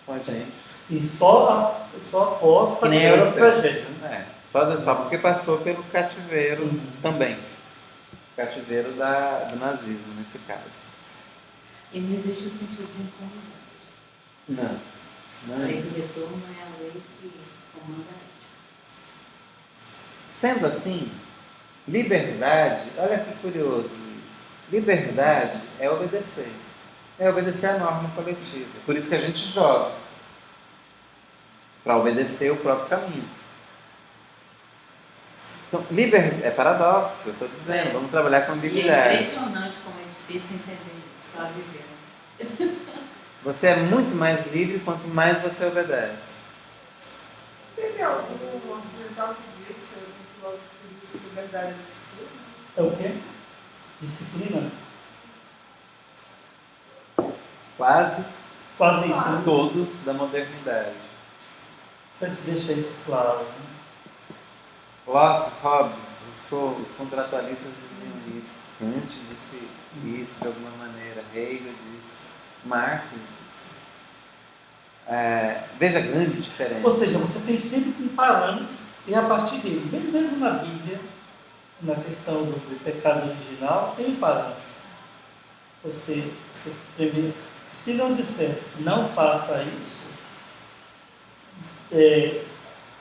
com a gente. E só após Que nem a europeu. tragédia. Né? Só porque passou pelo cativeiro Uhum. também. Cativeiro do nazismo, nesse caso. E não existe o sentido de incomunidade. Não. A lei do retorno é a lei que comanda a ética. Sendo assim, liberdade, olha que curioso isso. Liberdade é obedecer. É obedecer a norma coletiva. Por isso que a gente joga. Para obedecer o próprio caminho. Então, é paradoxo, eu estou dizendo, vamos trabalhar com E é ambiguidade. impressionante como é difícil entender isso, só vivendo. Você é muito mais livre quanto mais você obedece. Teve algum ocidental que disse, algum filósofo que disse que liberdade é disciplina? É o quê? Disciplina? Quase Quase isso, né? todos da modernidade. Para te deixar isso claro. Né? Locke, Hobbes, Rousseau, os contratualistas diziam isso. Kant disse isso de alguma maneira. Hegel disse. Marx disse. Veja a grande diferença. Ou seja, você tem sempre um parâmetro e a partir dele, bem mesmo na Bíblia, na questão do pecado original, tem um parâmetro. Você primeiro, se não dissesse não faça isso,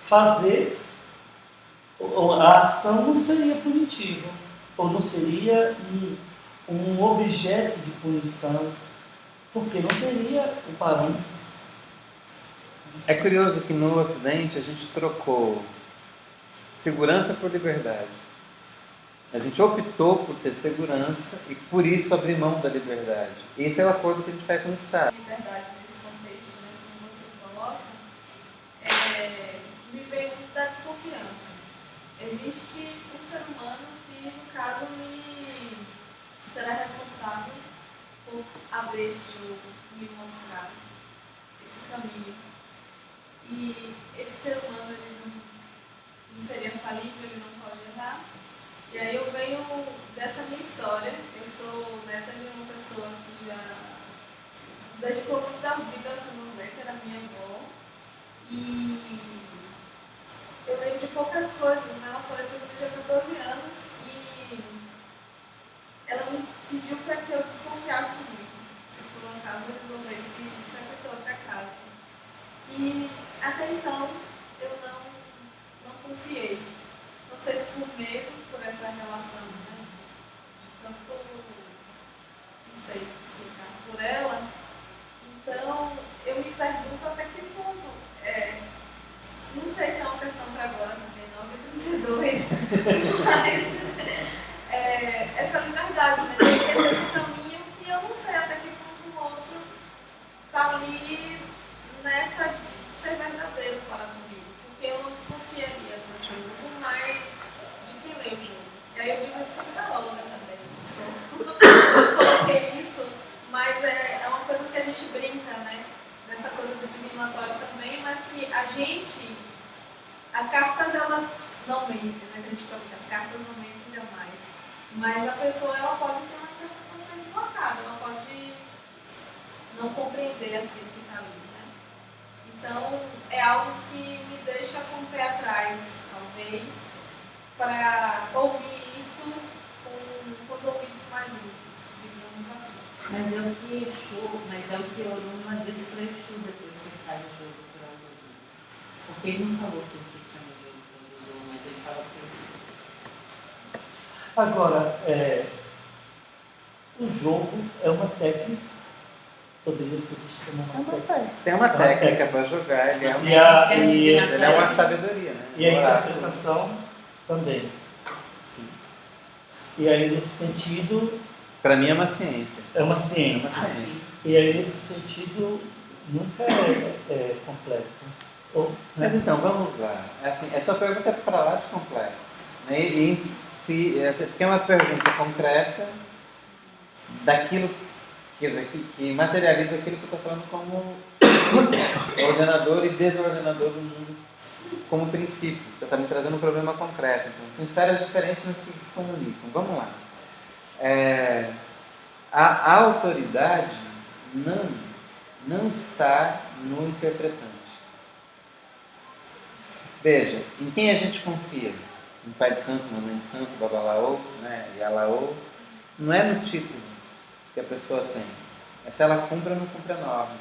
fazer a ação não seria punitiva, ou não seria um objeto de punição, porque não teria o parâmetro. É curioso que no Ocidente a gente trocou segurança por liberdade. A gente optou por ter segurança e por isso abrir mão da liberdade. Esse é o acordo que a gente faz com o Estado. Liberdade nesse contexto, né, como você coloca, me vem muito da desconfiança. Existe um ser humano que, no caso, me será responsável por abrir esse jogo, me mostrar esse caminho. E esse ser humano, ele não seria falível, ele não pode errar. E aí eu venho dessa minha história. Eu sou neta de uma pessoa que já dedicou muito da vida para o meu que era minha avó. E eu lembro de poucas coisas, né? Ela faleceu quando eu tinha 14 anos e ela me pediu para que eu desconfiasse muito. Se por um acaso eu resolvesse ir para outra casa. E até então eu não confiei. Não sei se por medo, por essa relação, né? De tanto, não sei explicar, por ela. Então eu me pergunto até que ponto. Não sei se é uma questão para agora, também 9h32, mas essa liberdade, né? De esquecer esse caminho que eu não sei até que ponto o outro está ali nessa de ser verdadeiro para comigo. Porque eu não desconfiaria do jogo, mas de quem lê o jogo. E aí eu digo isso como teóloga também. Eu coloquei isso, mas é uma coisa que a gente brinca, né? Nessa coisa do divinatório também, mas que a gente, as cartas elas não mentem, né? A gente fala que as cartas não mentem jamais. Mas a pessoa ela pode ter uma interpretação equivocada, ela pode não compreender aquilo que está ali, né? Então, é algo que me deixa com o pé atrás, talvez, para ouvir isso com os ouvidos mais limpos, digamos assim. Mas é o que Exu, mas é o que Oruma disse para Exu depois que faz o jogo para o Oruma. Porque ele não falou que tinha no jogo para o Oruma, mas ele falou que Agora, o jogo é uma técnica, poderia ser visto como uma técnica. Tem uma É uma técnica técnica. para jogar, ele é, E ele é uma sabedoria, né? E a Um oráculo. interpretação também. Sim. E aí, nesse sentido, Para mim é uma ciência. é uma É uma ciência. ciência. E aí, nesse sentido, nunca é completo. Ou, Mas né? então, vamos lá. Assim, essa pergunta é para lá de complexa. Né? E em si, porque é uma pergunta concreta daquilo, quer dizer, que materializa aquilo que eu estou falando como ordenador e desordenador do mundo como princípio. Você está me trazendo um problema concreto. Então, são esferas diferentes, mas que se comunicam. Vamos lá. A autoridade não está no interpretante. Veja, em quem a gente confia? Em pai de santo, mamãe de santo, babalaô, né, yalaô. Não é no título que a pessoa tem. É se ela cumpre ou não cumpre a norma.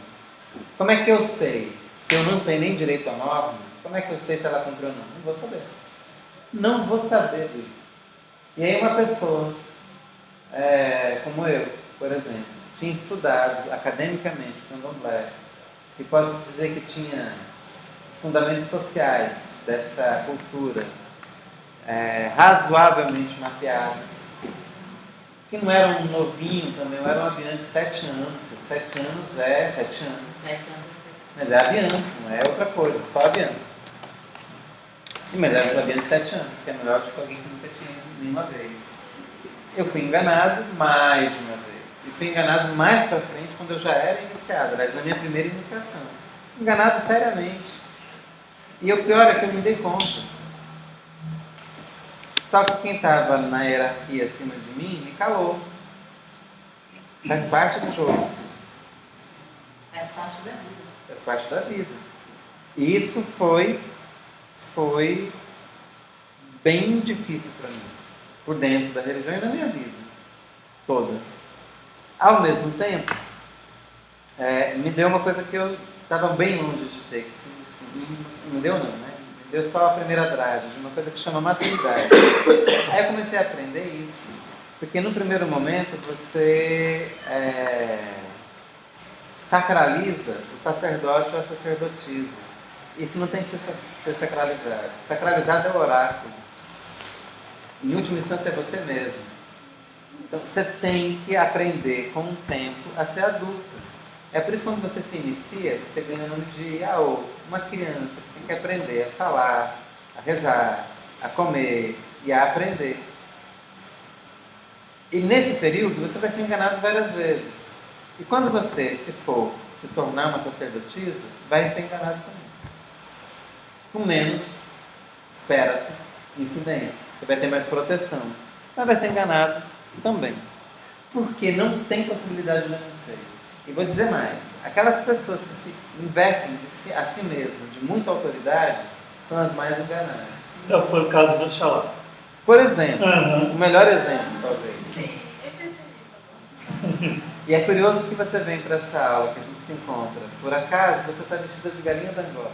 Como é que eu sei? Se eu não sei nem direito a norma, como é que eu sei se ela cumpriu ou não? Não vou saber. Não vou saber. E aí uma pessoa, como eu, por exemplo, tinha estudado academicamente candomblé, e posso dizer que tinha os fundamentos sociais dessa cultura razoavelmente mapeados, que não era um novinho também, eu era um aviante de 7 anos. 7 anos é 7 anos. 7 anos. Mas é aviante, não é outra coisa, só aviante. E mas era um aviante de 7 anos, que é melhor do que alguém que nunca tinha ido nenhuma vez. Eu fui enganado mais de uma vez. E fui enganado mais para frente quando eu já era iniciado, aliás, na minha primeira iniciação. Enganado seriamente. E o pior é que eu me dei conta. Só que quem estava na hierarquia acima de mim me calou. Faz parte do jogo. Faz parte da vida. Faz parte da vida. E isso foi bem difícil para mim. Por dentro da religião e da minha vida. Toda. Ao mesmo tempo, me deu uma coisa que eu estava bem longe de ter. Que não deu não, né? Me deu só a primeira dragem, de uma coisa que chama maturidade. Aí eu comecei a aprender isso. Porque no primeiro momento você sacraliza o sacerdote ou a sacerdotisa. Isso não tem que ser sacralizado. Sacralizado é o oráculo. Em última instância é você mesmo. Então você tem que aprender com o tempo a ser adulto. É por isso que quando você se inicia, você ganha o nome de Iaô, uma criança que tem que aprender a falar, a rezar, a comer e a aprender. E nesse período você vai ser enganado várias vezes. E quando você, se for se tornar uma sacerdotisa, vai ser enganado também. Com menos, espera-se, incidência. Você vai ter mais proteção. Mas vai ser enganado também. Porque não tem possibilidade de não ser. E vou dizer mais. Aquelas pessoas que se investem a si mesmo de muita autoridade são as mais enganadas. Não foi o caso do Oxalá. Por exemplo, Uhum. o melhor exemplo, talvez. Sim, eu percebi isso. E é curioso que você vem para essa aula que a gente se encontra. Por acaso, você está vestida de galinha da Angola.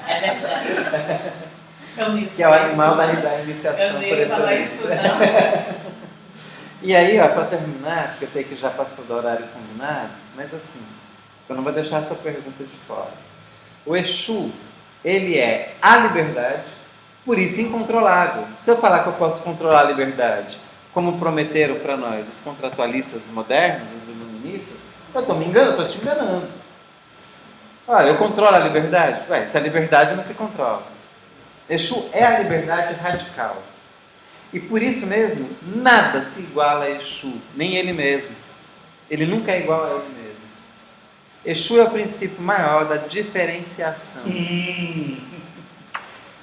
É verdade. Que é o animal da iniciação Eu por nem ia falar isso excelência. não. E aí, para terminar, porque eu sei que já passou do horário combinado, mas assim, eu não vou deixar essa pergunta de fora. O Exu, ele é a liberdade, por isso incontrolável. Se eu falar que eu posso controlar a liberdade, como prometeram para nós os contratualistas modernos, os iluministas, eu estou me enganando, estou te enganando. Olha, eu controlo a liberdade? Ué, se a liberdade não se controla. Exu é a liberdade radical. E por isso mesmo, nada se iguala a Exu, nem ele mesmo. Ele nunca é igual a ele mesmo. Exu é o princípio maior da diferenciação.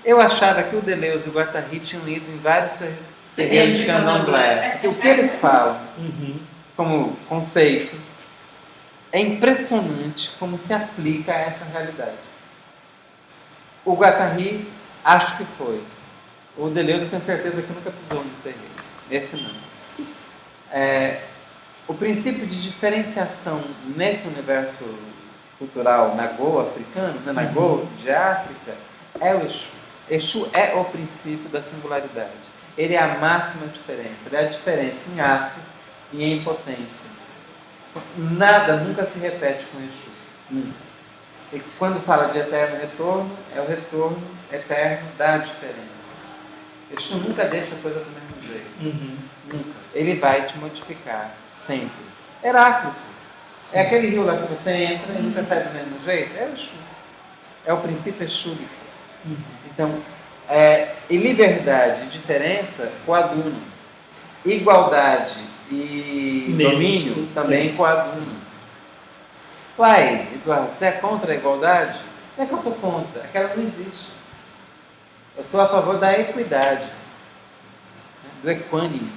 Eu achava que o Deleuze e o Guattari tinham ido em vários terreiros de candomblé. Porque o que eles falam? Uhum. como conceito, é impressionante como se aplica a essa realidade. O Guattari, acho que foi. O Deleuze, eu tenho certeza que nunca pisou no terreno. Esse não. O princípio de diferenciação nesse universo cultural nagô africano, né, nagô de África, é o Exu. Exu é o princípio da singularidade. Ele é a máxima diferença. Ele é a diferença em ato e em potência. Nada nunca se repete com Exu. Nunca. E quando fala de eterno retorno, é o retorno eterno da diferença. Exu nunca deixa a coisa do mesmo jeito. Nunca. Ele vai te modificar. Sempre. Heráclito. É aquele rio lá que você entra e nunca sai do mesmo jeito. É o Exu. É o princípio exúrico. Então, e liberdade e diferença coadunam. Igualdade e domínio também coadunam. Uai, Eduardo, você é contra a igualdade? Não é que eu sou contra, é que ela não existe. Eu sou a favor da equidade, do equânime,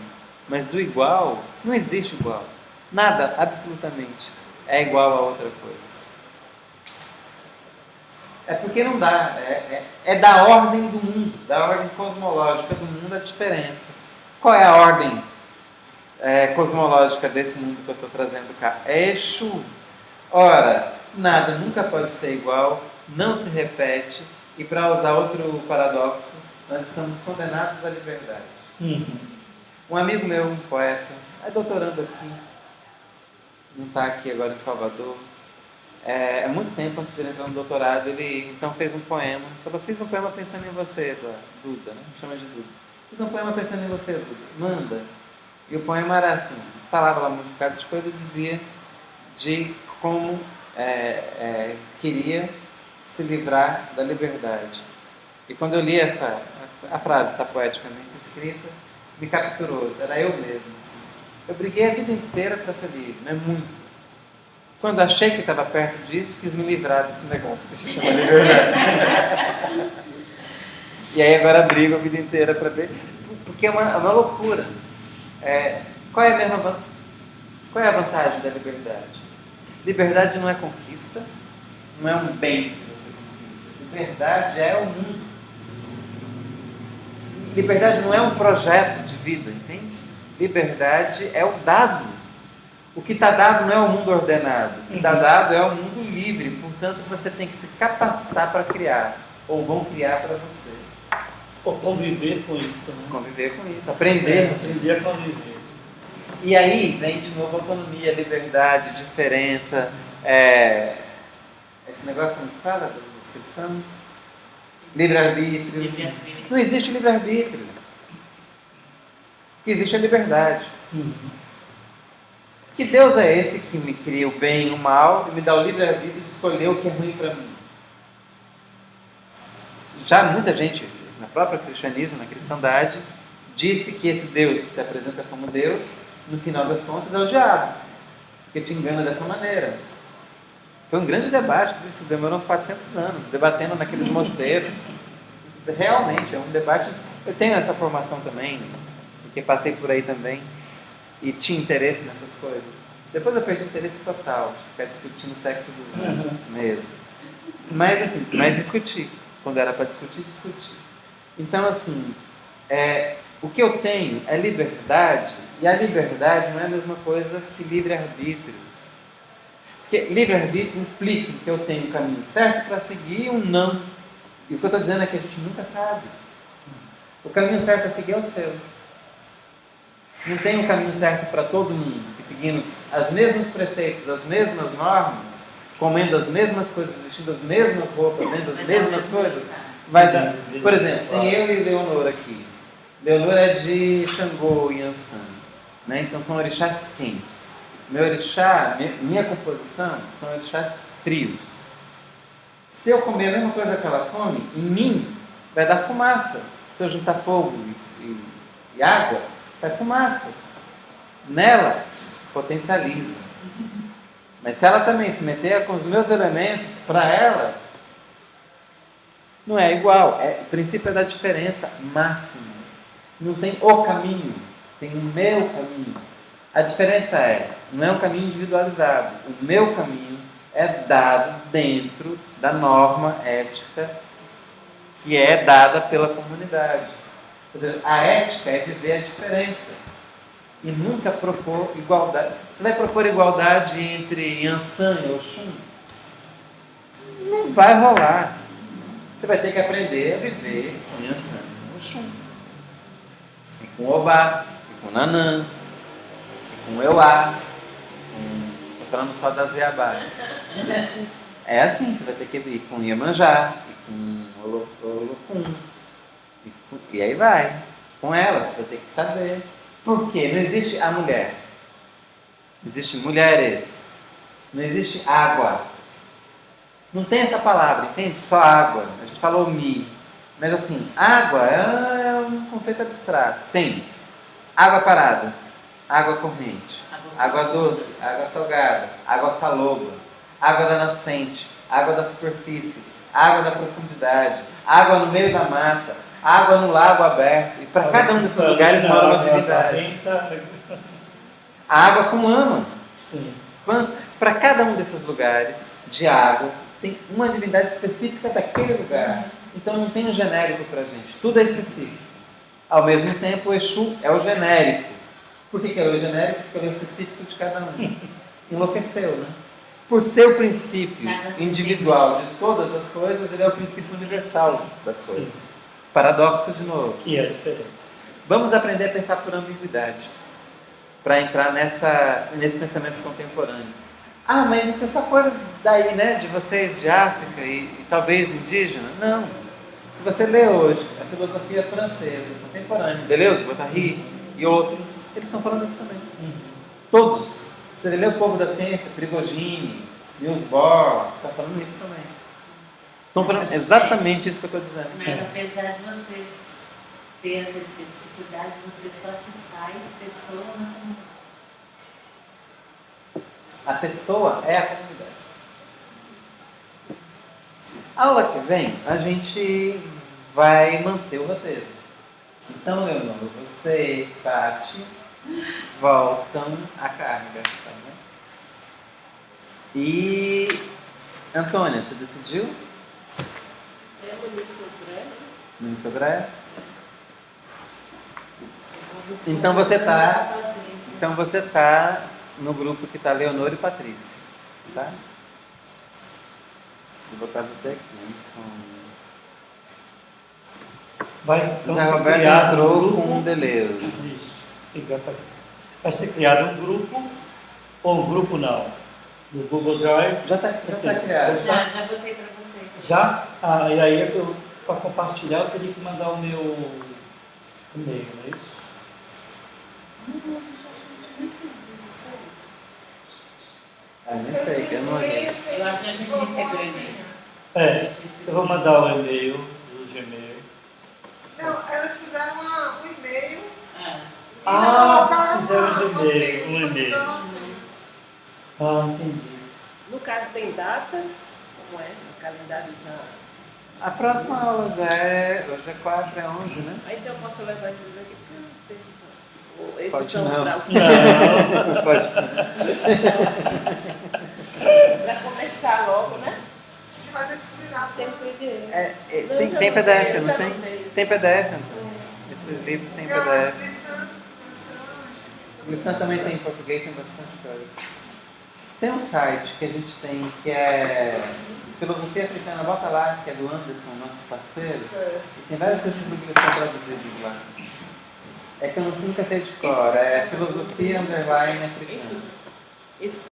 mas do igual, não existe igual. Nada, absolutamente, é igual a outra coisa. É porque não dá, é da ordem do mundo, da ordem cosmológica do mundo a diferença. Qual é a ordem cosmológica desse mundo que eu estou trazendo cá? É Exu. Ora, nada nunca pode ser igual, não se repete, e para usar outro paradoxo, nós estamos condenados à liberdade. Um amigo meu, um poeta, é doutorando aqui, não está aqui agora em Salvador. Há muito tempo antes de ele entrar no doutorado, ele então fez um poema. Falou: fiz um poema pensando em você, Duda, né? Me chama de Duda. Fiz um poema pensando em você, Duda. Manda. E o poema era assim, falava lá um bocado de coisa, dizia de como queria se livrar da liberdade. E quando eu li a frase está poeticamente escrita, me capturou, era eu mesmo. Assim. Eu briguei a vida inteira para ser livre, né? Muito. Quando achei que estava perto disso, quis me livrar desse negócio que se chama liberdade. E aí agora brigo a vida inteira para ver, porque é uma loucura. Qual é a vantagem da liberdade? Liberdade não é conquista, não é um bem que você conquista. Liberdade é o mundo. Liberdade não é um projeto de vida, entende? Liberdade é o dado. O que está dado não é o mundo ordenado. O que está dado é o mundo livre. Portanto, você tem que se capacitar para criar. Ou vão criar para você. Ou conviver com isso. Né? Conviver com isso. Aprender aprender a conviver. E aí vem de novo autonomia, liberdade, diferença. Esse negócio não fala dos cristãos? Livre-arbítrio. Não existe livre-arbítrio. O que existe é liberdade. Que Deus é esse que me cria o bem e o mal e me dá o livre-arbítrio de escolher o que é ruim para mim? Já muita gente, no próprio cristianismo, na cristandade, disse que esse Deus que se apresenta como Deus, no final das contas, é o diabo, porque te engana dessa maneira. Foi um grande debate, isso demorou uns 400 anos, debatendo naqueles mosteiros. Realmente, é um debate. Eu tenho essa formação também, porque passei por aí também, e tinha interesse nessas coisas. Depois eu perdi interesse total, ficar discutindo o sexo dos anjos mesmo. Mas assim, discuti. Quando era para discutir, discuti. Então assim, o que eu tenho é liberdade, e a liberdade não é a mesma coisa que livre-arbítrio. Porque livre-arbítrio implica que eu tenho um caminho certo para seguir e um não. E o que eu estou dizendo é que a gente nunca sabe. O caminho certo a seguir é o seu. Não tem um caminho certo para todo mundo, que seguindo os mesmos preceitos, as mesmas normas, comendo as mesmas coisas, vestindo as mesmas roupas, vendo as mesmas coisas, vai dar. Por exemplo, tem eu e Leonor aqui. Leonor é de Xangô e Ansan, né? Então são orixás quentes. Meu orixá, minha composição, são orixás frios. Se eu comer a mesma coisa que ela come, em mim vai dar fumaça. Se eu juntar fogo e água, sai fumaça. Nela, potencializa. Mas se ela também se meter com os meus elementos, para ela, não é igual. O princípio é da diferença máxima. Não tem o caminho, tem o meu caminho. A diferença não é um caminho individualizado. O meu caminho é dado dentro da norma ética que é dada pela comunidade. Quer dizer, a ética é viver a diferença e nunca propor igualdade. Você vai propor igualdade entre Yansan e Oxum? Não vai rolar. Você vai ter que aprender a viver com Yansan e Oxum. E com Obá, e com Nanã, e com Euá. Estou falando só das Iabás. É assim, você vai ter que ir com Iemanjá, e com Olocum. E aí vai. Com elas, você vai ter que saber. Por quê? Não existe a mulher. Não existe mulheres. Não existe água. Não tem essa palavra, entende? Só água. A gente falou mi. Mas assim, água é um conceito abstrato. Tem água parada, água corrente, água doce, água salgada, água saloba, água da nascente, água da superfície, água da profundidade, água no meio da mata, água no lago aberto. E para cada um desses lugares mora uma divindade. A água com ama. Sim. Para cada um desses lugares de água, tem uma divindade específica daquele lugar. Então não tem um genérico para a gente. Tudo é específico. Ao mesmo tempo, o Exu é o genérico. Por que é o genérico? Porque ele é o específico de cada um. Enlouqueceu, né? Por ser o princípio individual de todas as coisas, ele é o princípio universal das coisas. Sim. Paradoxo de novo. Que é a diferença. Vamos aprender a pensar por ambiguidade, para entrar nesse pensamento contemporâneo. Ah, mas isso é só coisa daí, né? De vocês de África e talvez indígena? Não. Se você lê hoje a filosofia francesa contemporânea, Deleuze, Guattari e outros, eles estão falando isso também. Todos. Você lê o Povo da Ciência, Prigogine, Niels Bohr, está falando isso também. Estão falando exatamente isso que eu estou dizendo. Mas apesar de vocês ter essa especificidade, você só se faz pessoa na comunidade. A pessoa é a comunidade. A aula que vem, a gente vai manter o roteiro. Então, Leonor, você e Tati voltam à carga. Tá bom? E Antônia, você decidiu? No Sobré? Então você está no grupo que está Leonor e Patrícia, tá? Vou botar você aqui. Vai então Zé ser Roberto criado entrou um grupo. com o Deleuze. Isso, exatamente. Vai ser criado um grupo, ou um grupo não, no Google Drive. Já está criado. Já botei para vocês. Já? E aí para compartilhar eu teria que mandar o meu e-mail, não é isso? Nem sei, eu não olhei. Eu acho que a gente recebeu e-mail. Eu vou mandar o e-mail do Gmail. Não, elas fizeram um e-mail. Vocês fizeram um e-mail. Entendi. No caso, tem datas? Como é? O calendário já. A próxima aula já hoje é 4, é 11, né? Aí então eu posso levar esses aqui, porque eu não tenho. Esses Pode são não. para o Não, pode. Para começar logo, né? A gente vai ter que explicar. Tem PDF. Tem PDF, não tem? Tem PDF, Antônio. Esse livro tem PDF. O Glissant também tem em português, tem bastante coisa. Tem um site que a gente tem que é Filosofia Africana, bota lá, que é do Anderson, nosso parceiro. E tem vários textos do Glissant traduzidos lá. É que eu nunca sei de cor, é filosofia _africana. Isso.